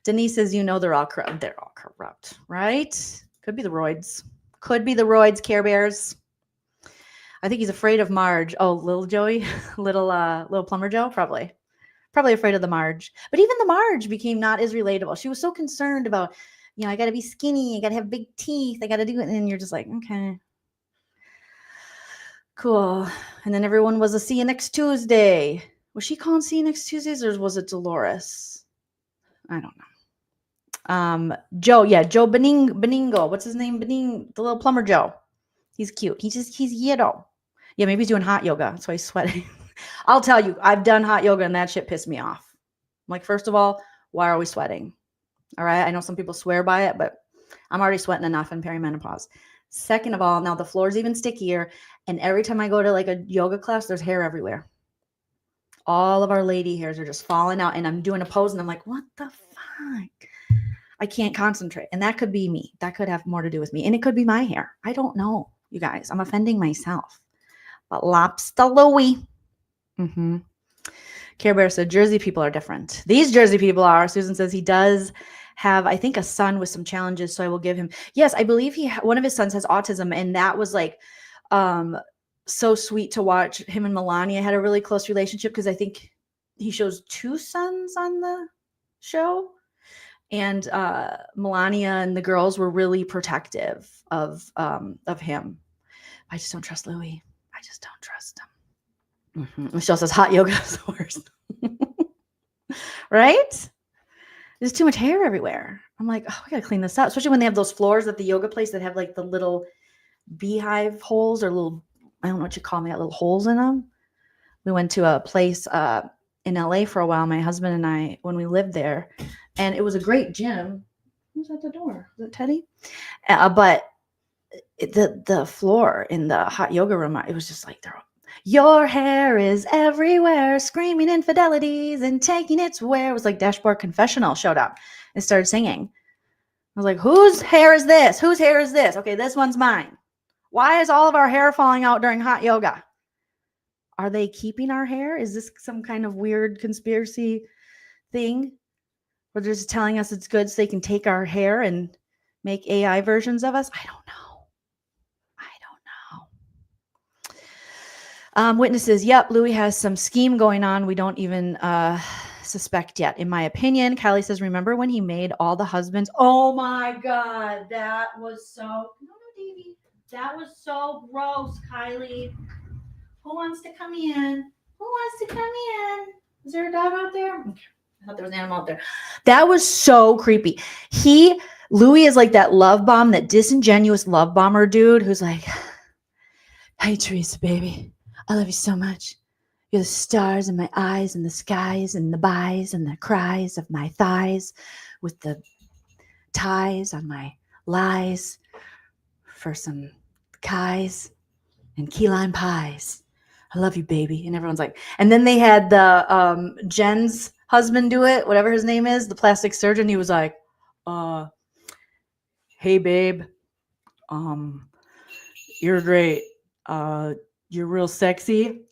[SPEAKER 1] Denise says, they're all corrupt. They're all corrupt, right? Could be the roids. Could be the roids, Care Bears. I think he's afraid of Marge. Oh, little Joey, little plumber Joe, probably afraid of the Marge. But even the Marge became not as relatable. She was so concerned about, I got to be skinny, I got to have big teeth, I got to do it, and you're just like, okay, cool. And then everyone was a see you next Tuesday. Was she calling see you next Tuesdays, or was it Dolores? I don't know. Joe Beningo. What's his name? The little plumber Joe. He's cute. He's Yido. Yeah, maybe he's doing hot yoga. That's why he's sweating. I'll tell you, I've done hot yoga and that shit pissed me off. I'm like, first of all, why are we sweating? All right. I know some people swear by it, but I'm already sweating enough in perimenopause. Second of all, now the floor's even stickier. And every time I go to like a yoga class, there's hair everywhere. All of our lady hairs are just falling out. And I'm doing a pose and I'm like, what the fuck? I can't concentrate. And that could be me. That could have more to do with me. And it could be my hair. I don't know, you guys. I'm offending myself. But Lobster Louie. Care Bear said Jersey people are different. These Jersey people are. Susan says he does have, I think, a son with some challenges. So I will give him. Yes, I believe one of his sons has autism. And that was like so sweet to watch. Him and Melania had a really close relationship because I think he shows 2 sons on the show. And Melania and the girls were really protective of him. I just don't trust Louis. I just don't trust him. Michelle says hot yoga is the worst. Right? There's too much hair everywhere. I'm like, oh, we gotta clean this up. Especially when they have those floors at the yoga place that have like the little beehive holes or little, I don't know what you call them, they got little holes in them. We went to a place in LA for a while, my husband and I, when we lived there, and it was a great gym. Who's at the door? Is it Teddy? But the floor in the hot yoga room, it was just like, your hair is everywhere, screaming infidelities and taking its wear. It was like Dashboard Confessional showed up and started singing. I was like, whose hair is this? Whose hair is this? Okay, this one's mine. Why is all of our hair falling out during hot yoga? Are they keeping our hair? Is this some kind of weird conspiracy thing where they're just telling us it's good so they can take our hair and make AI versions of us? I don't know. Witnesses, yep, Louis has some scheme going on we don't even suspect yet, in my opinion. Kylie says, remember when he made all the husbands? Oh my God, that was so, Davey, that was so gross, Kylie. Who wants to come in? Who wants to come in? Is there a dog out there? Okay. I thought there was an animal out there. That was so creepy. Louis is like that love bomb, that disingenuous love bomber dude who's like, hey, Teresa, baby. I love you so much. You're the stars in my eyes and the skies and the buys and the cries of my thighs with the ties on my lies for some kies and key lime pies. I love you, baby. And everyone's like, and then they had the Jen's husband do it, whatever his name is, the plastic surgeon. He was like, hey, babe, you're great. You're real sexy.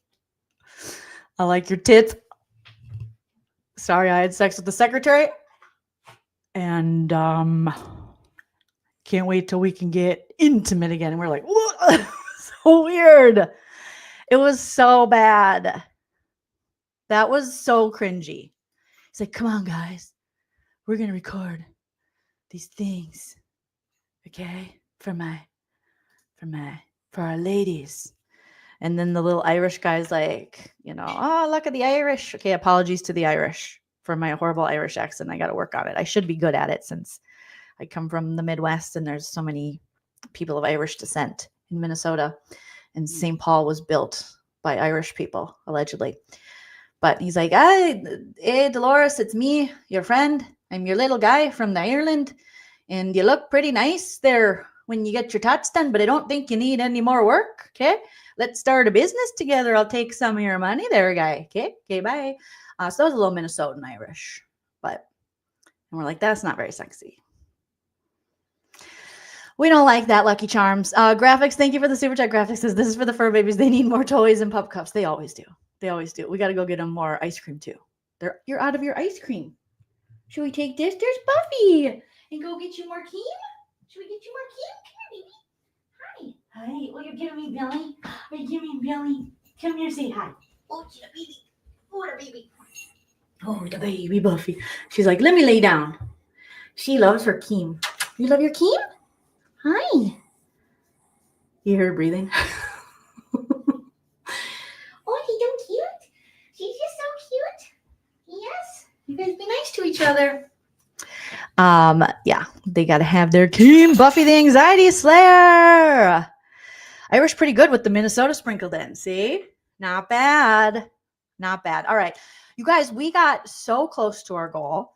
[SPEAKER 1] I like your tits. Sorry, I had sex with the secretary. And can't wait till we can get intimate again. And we're like, what? So weird. It was so bad. That was so cringy. He's like, come on, guys. We're going to record these things. Okay? For our ladies. And then the little Irish guy's like, oh, look at the Irish. Okay, apologies to the Irish for my horrible Irish accent. I got to work on it. I should be good at it since I come from the Midwest and there's so many people of Irish descent in Minnesota. And St. Paul was built by Irish people, allegedly. But he's like, hey, Dolores, it's me, your friend. I'm your little guy from the Ireland. And you look pretty nice there when you get your tats done, but I don't think you need any more work, okay? Let's start a business together. I'll take some of your money there, guy. Okay, bye. So that was a little Minnesotan Irish. And we're like, that's not very sexy. We don't like that, Lucky Charms. Graphics, thank you for the super chat. Graphics says, this is for the fur babies. They need more toys and pup cups. They always do. We got to go get them more ice cream too. You're out of your ice cream. Should we take this? There's Buffy. And go get you more Keem? Should we get you more Keem? Come here, baby. Hi. Hi. Oh, you're giving me belly? Are you giving me belly? Come here, say hi. Oh, the baby. Oh, the baby. Oh, the baby Buffy. She's like, let me lay down. She loves her Keem. You love your Keem? Hi. You hear her breathing? Oh, she's so cute. She's just so cute. Yes. You guys be nice to each other. Yeah, they gotta have their Keem. Buffy the Anxiety Slayer. Irish pretty good with the Minnesota sprinkled in. See? Not bad. Not bad. All right. You guys, we got so close to our goal.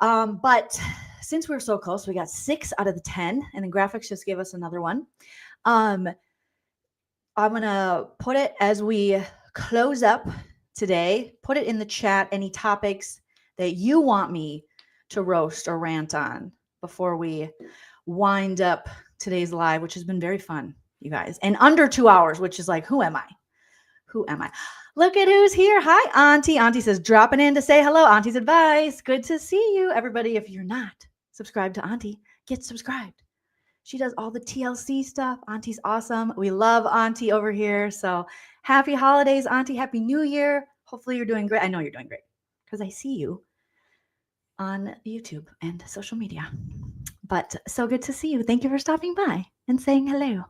[SPEAKER 1] But since we were so close, we got 6 out of the 10, and the graphics just gave us another one. I'm gonna put it as we close up today. Put it in the chat, any topics that you want me to roast or rant on before we wind up today's live, which has been very fun, you guys. And under 2 hours, which is like, who am I? Who am I? Look at who's here. Hi, Auntie. Auntie says, dropping in to say hello. Auntie's advice. Good to see you. Everybody, if you're not subscribed to Auntie, get subscribed. She does all the TLC stuff. Auntie's awesome. We love Auntie over here. So happy holidays, Auntie. Happy New Year. Hopefully you're doing great. I know you're doing great because I see you on YouTube and social media. But so good to see you. Thank you for stopping by and saying hello.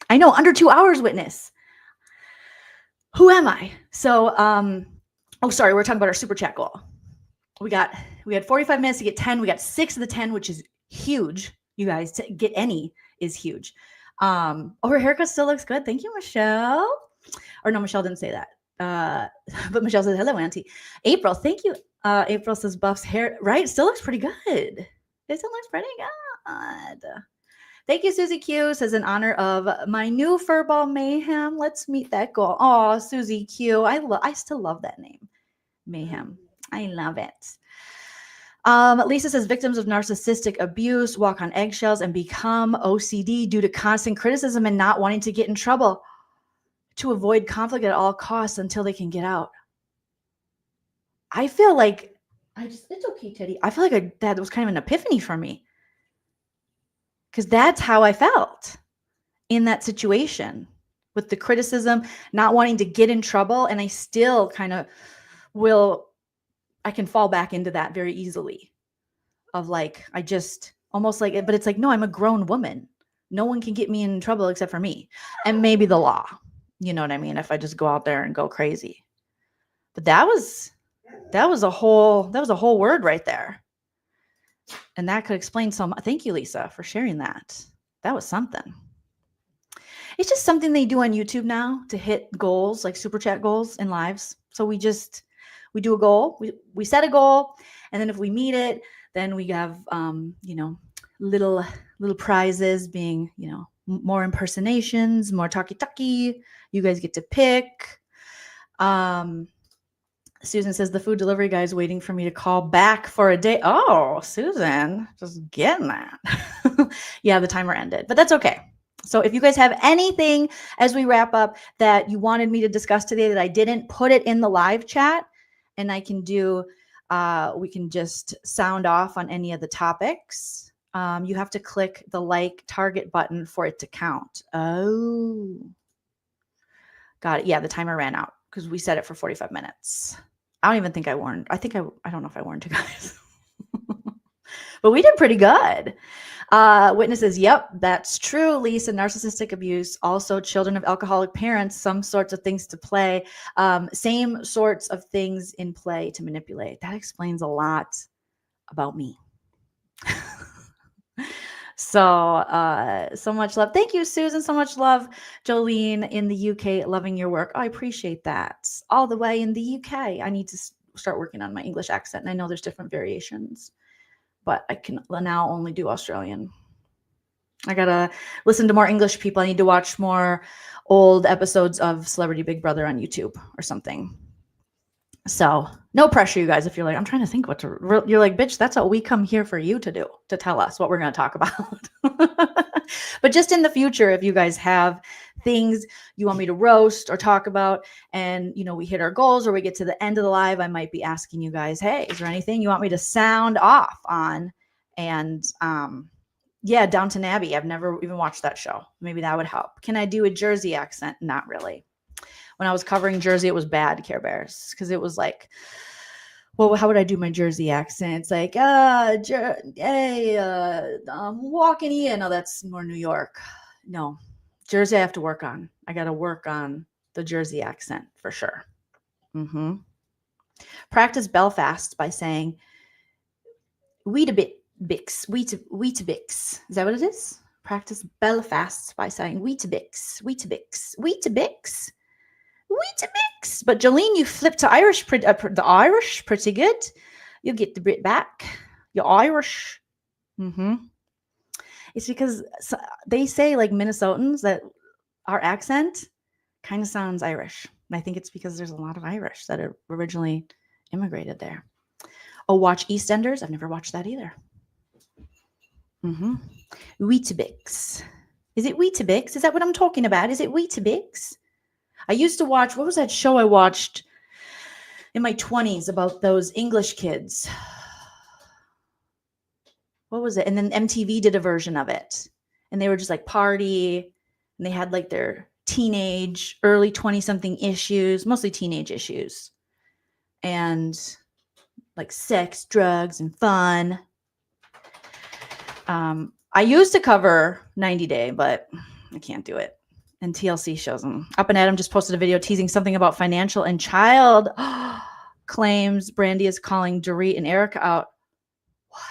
[SPEAKER 1] I know, under 2 hours, witness. Who am I? So, oh, sorry, we're talking about our super chat goal. We had 45 minutes to get 10. We got 6 of the 10, which is huge. You guys, to get any is huge. Oh, her haircut still looks good. Thank you, Michelle. Or no, Michelle didn't say that. But Michelle says, hello, Auntie. April, thank you. April says Buff's hair, right? Still looks pretty good. It still looks pretty good. Thank you, Susie Q. Says, in honor of my new furball Mayhem, let's meet that goal. Oh, Susie Q. I still love that name. Mayhem. I love it. Lisa says, victims of narcissistic abuse walk on eggshells and become OCD due to constant criticism and not wanting to get in trouble to avoid conflict at all costs until they can get out. I feel like it's okay, Teddy. I feel like that was kind of an epiphany for me. Because that's how I felt in that situation with the criticism, not wanting to get in trouble. And I still kind of I can fall back into that very easily of like, I just almost like it, but it's like, no, I'm a grown woman. No one can get me in trouble except for me and maybe the law. You know what I mean? If I just go out there and go crazy. But that was a whole word right there. And that could explain some. Thank you, Lisa, for sharing that. That was something. It's just something they do on YouTube now to hit goals, like super chat goals in lives. So we do a goal. We set a goal, and then if we meet it, then we have little prizes, being more impersonations, more talkie. You guys get to pick. Susan says, the food delivery guy is waiting for me to call back for a day. Oh, Susan, just getting that. Yeah, the timer ended, but that's okay. So if you guys have anything as we wrap up that you wanted me to discuss today that I didn't, put it in the live chat and I can do, we can just sound off on any of the topics. You have to click the like target button for it to count. Oh, got it. Yeah, the timer ran out because we set it for 45 minutes. I don't even think I warned. I don't know if I warned you guys. But we did pretty good. Witnesses, yep, that's true. Lisa, narcissistic abuse, also children of alcoholic parents, some sorts of things to play, same sorts of things in play to manipulate. That explains a lot about me. So much love. Thank you, Susan. So much love. Jolene in the UK, loving your work. Oh, I appreciate that. All the way in the UK. I need to start working on my English accent. And I know there's different variations, but I can now only do Australian. I got to listen to more English people. I need to watch more old episodes of Celebrity Big Brother on YouTube or something. So no pressure, you guys. If you're like, I'm trying to think you're like, bitch, that's what we come here for you to do, to tell us what we're going to talk about. But just in the future, if you guys have things you want me to roast or talk about, and we hit our goals or we get to the end of the live, I might be asking you guys, hey, is there anything you want me to sound off on? And yeah, Downton Abbey. I've never even watched that show. Maybe that would help. Can I do a Jersey accent? Not really. When I was covering Jersey, it was bad, Care Bears, because it was like, well, how would I do my Jersey accent? It's like, hey, walking in. No, that's more New York. No, Jersey I have to work on. I got to work on the Jersey accent for sure. Practice Belfast by saying, Weetabix. Is that what it is? Practice Belfast by saying Weetabix. But Jolene, you flipped to Irish, the Irish pretty good. You get the Brit back. You're Irish. It's because they say, like Minnesotans, that our accent kind of sounds Irish. And I think it's because there's a lot of Irish that are originally immigrated there. Oh, watch EastEnders. I've never watched that either. Weetabix. Is it Weetabix? Is that what I'm talking about? Is it Weetabix? I used to watch, what was that show I watched in my 20s about those English kids? What was it? And then MTV did a version of it. And they were just like party. And they had like their teenage, early 20-something issues, mostly teenage issues. And like sex, drugs, and fun. I used to cover 90 Day, but I can't do it. And TLC shows them. Up and Adam just posted a video teasing something about financial and child claims. Brandi is calling Dorit and Erica out. What?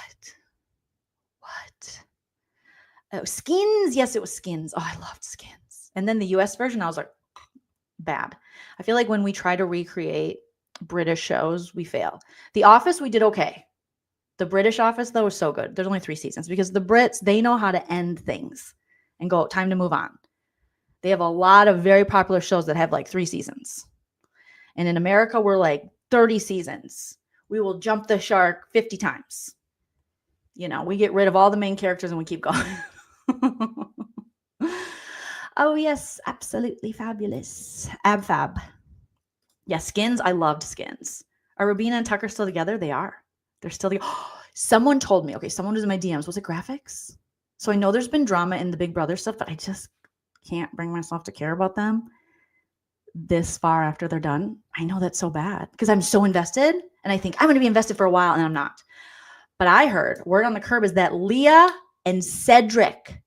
[SPEAKER 1] Oh, Skins. Yes, it was Skins. Oh, I loved Skins. And then the US version, I was like, bad. I feel like when we try to recreate British shows, we fail. The Office, we did okay. The British Office, though, was so good. There's only 3 seasons because the Brits, they know how to end things and go, time to move on. They have a lot of very popular shows that have like 3 seasons. And in America, we're like 30 seasons. We will jump the shark 50 times. We get rid of all the main characters and we keep going. Oh, yes, absolutely fabulous. Ab-fab. Yeah, Skins, I loved Skins. Are Rubina and Tucker still together? They are. They're still together. Someone told me, okay, someone was in my DMs. Was it graphics? So I know there's been drama in the Big Brother stuff, but I just can't bring myself to care about them this far after they're done. I know that's so bad because I'm so invested and I think I'm going to be invested for a while and I'm not. But I heard word on the curb is that Leah and Cedric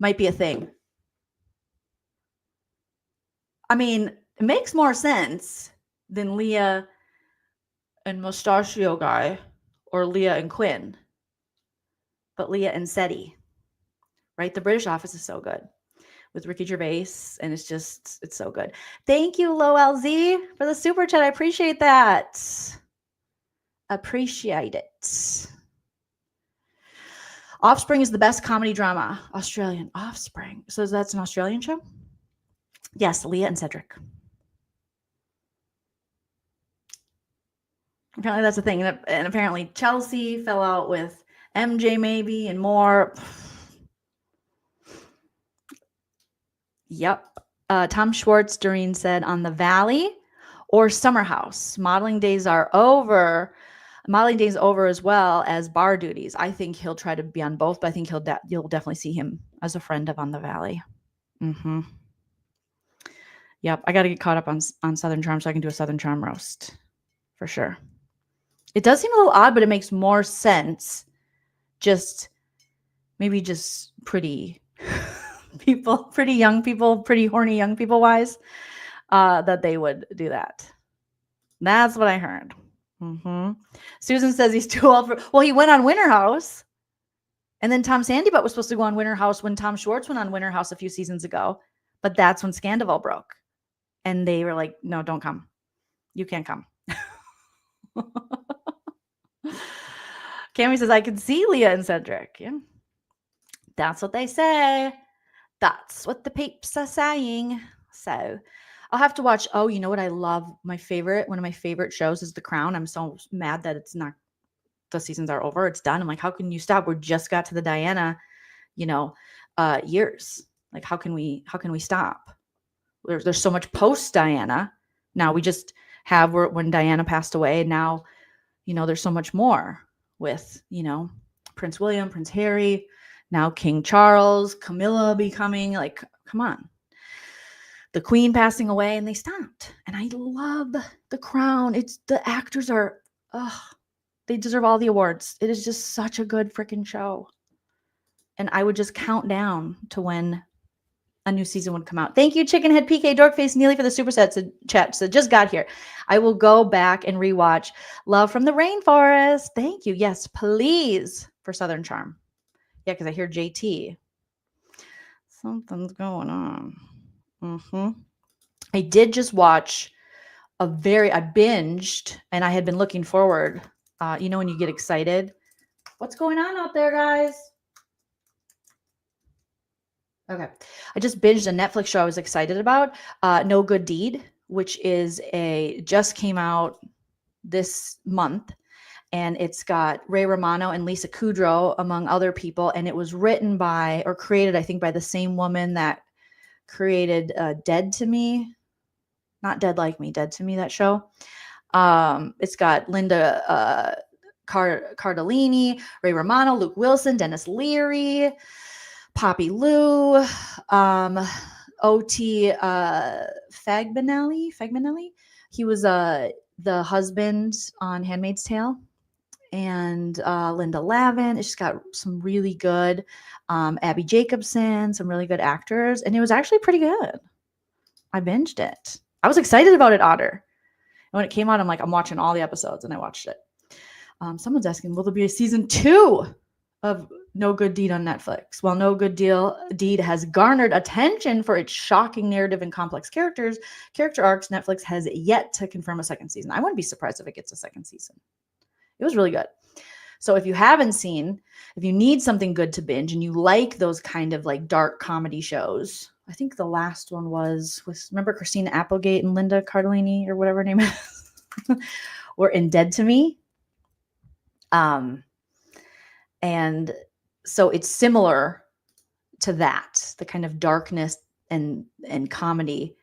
[SPEAKER 1] might be a thing. I mean, it makes more sense than Leah and Mustachio guy or Leah and Quinn. But Leah and Seti, right? The British Office is so good with Ricky Gervais, and it's so good. Thank you, Lo LZ, for the super chat. I appreciate that. Appreciate it. Offspring is the best comedy drama. Australian Offspring. So that's an Australian show? Yes, Leah and Cedric. Apparently that's a thing. And apparently Chelsea fell out with MJ maybe and more. Yep. Tom Schwartz, Doreen said, on the Valley or Summer House. Modeling days are over. Modeling days over as well as bar duties. I think he'll try to be on both, but I think you'll definitely see him as a friend of On the Valley. Yep. I got to get caught up on Southern Charm so I can do a Southern Charm roast for sure. It does seem a little odd, but it makes more sense. Maybe just pretty people, pretty young people, pretty horny young people wise, that they would do that. That's what I heard. Susan says he's too old for, well, he went on Winter House. And then Tom Sandybutt was supposed to go on Winter House when Tom Schwartz went on Winter House a few seasons ago. But that's when Scandival broke. And they were like, no, don't come. You can't come. Cammy says, I can see Leah and Cedric. Yeah. That's what they say. That's what the peeps are saying. So I'll have to watch. Oh, you know what I love? One of my favorite shows is The Crown. I'm so mad that it's not, the seasons are over. It's done. I'm like, how can you stop? We just got to the Diana, years. Like, how can we stop? There's so much post Diana. Now we just have when Diana passed away, and now, you know, there's so much more with, you know, Prince William, Prince Harry, now King Charles, Camilla becoming, like, come on. The Queen passing away, and they stopped. And I love The Crown. The actors are, they deserve all the awards. It is just such a good freaking show. And I would just count down to when a new season would come out. Thank you, Chickenhead PK Dorkface Neely, for the super chat. So just got here. I will go back and rewatch Love from the Rainforest. Thank you. Yes, please, for Southern Charm. Yeah, because I hear JT. Something's going on. I did just watch I binged, and I had been looking forward. You know, when you get excited. What's going on out there, guys? Okay. I just binged a Netflix show I was excited about, No Good Deed, which just came out this month. And it's got Ray Romano and Lisa Kudrow, among other people. And it was written by, or created, I think, by the same woman that created Dead to Me. Not Dead Like Me, Dead to Me, that show. It's got Linda Cardellini, Ray Romano, Luke Wilson, Dennis Leary, Poppy Lou, O.T. Fagbenelli. He was the husband on Handmaid's Tale. And Linda Lavin. It's just got some really good Abby Jacobson, some really good actors. And it was actually pretty good. I binged it. I was excited about it, Otter. And when it came out, I'm like, I'm watching all the episodes, and I watched it. Someone's asking, will there be a season 2 of No Good Deed on Netflix? Well, No Good Deed has garnered attention for its shocking narrative and complex character arcs. Netflix has yet to confirm a second season. I wouldn't be surprised if it gets a second season. It was really good. So if you haven't seen, if you need something good to binge and you like those kind of like dark comedy shows, I think the last one was remember Christina Applegate and Linda Cardellini, or whatever her name is, were in Dead to Me. And so it's similar to that, the kind of darkness and comedy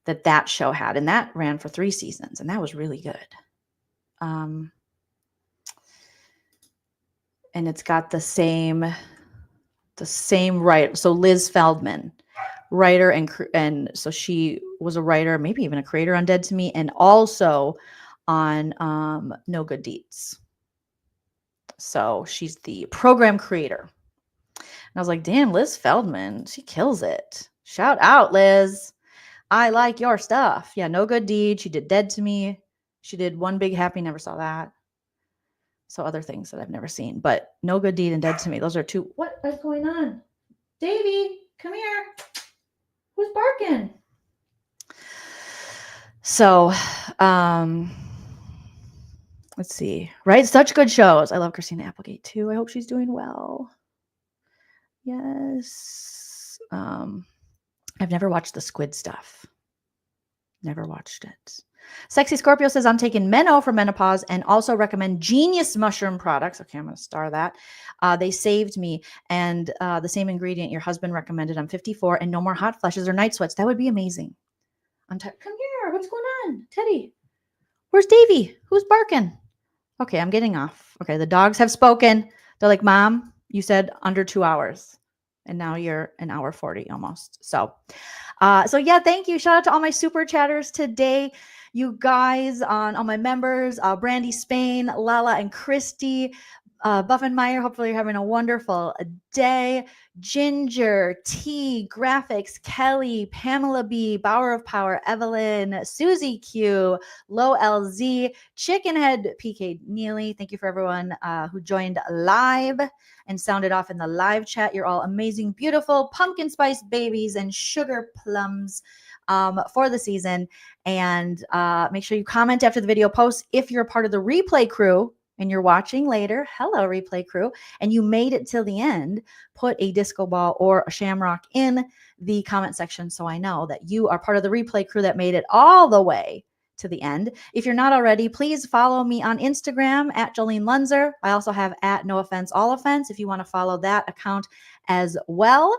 [SPEAKER 1] that show had. And that ran for 3 seasons, and that was really good. And it's got the same writer. So Liz Feldman, writer, and so she was a writer, maybe even a creator on Dead to Me, and also on No Good Deeds. So she's the program creator. And I was like, damn, Liz Feldman, she kills it. Shout out, Liz. I like your stuff. Yeah, No Good Deed. She did Dead to Me. She did One Big Happy, never saw that. So other things that I've never seen, but No Good Deed and Dead to Me. Those are 2. What is going on? Davey, come here. Who's barking? So, let's see. Right? Such good shows. I love Christina Applegate too. I hope she's doing well. Yes. I've never watched the squid stuff. Never watched it. Sexy Scorpio says, I'm taking Menno for menopause and also recommend Genius mushroom products. Okay, I'm going to star that. They saved me. And the same ingredient your husband recommended. I'm 54 and no more hot flashes or night sweats. That would be amazing. Come here. What's going on? Teddy. Where's Davey? Who's barking? Okay, I'm getting off. Okay, the dogs have spoken. They're like, Mom, you said under 2 hours. And now you're an hour 40 almost. So yeah, thank you. Shout out to all my super chatters today. You guys, on all my members, Brandi Spain, Lala and Christy, Buffenmeyer. Hopefully you're having a wonderful day. Ginger, T, Graphics, Kelly, Pamela B, Bauer of Power, Evelyn, Susie Q, Low LZ, Chickenhead PK Neely. Thank you for everyone who joined live and sounded off in the live chat. You're all amazing, beautiful pumpkin spice babies and sugar plums for the season. And make sure you comment after the video posts if you're a part of the replay crew and you're watching later. Hello, replay crew. And you made it till the end. Put a disco ball or a shamrock in the comment section so I know that you are part of the replay crew that made it all the way to the end. If you're not already, please follow me on Instagram at Joleen Lunzer. I also have at No Offense All Offense if you want to follow that account as well.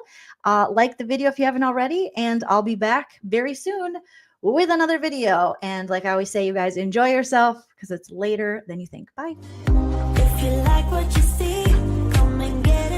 [SPEAKER 1] Like the video if you haven't already, and I'll be back very soon with another video. And like I always say, you guys enjoy yourself because it's later than you think. Bye.
[SPEAKER 2] If you like what you see, come and get it.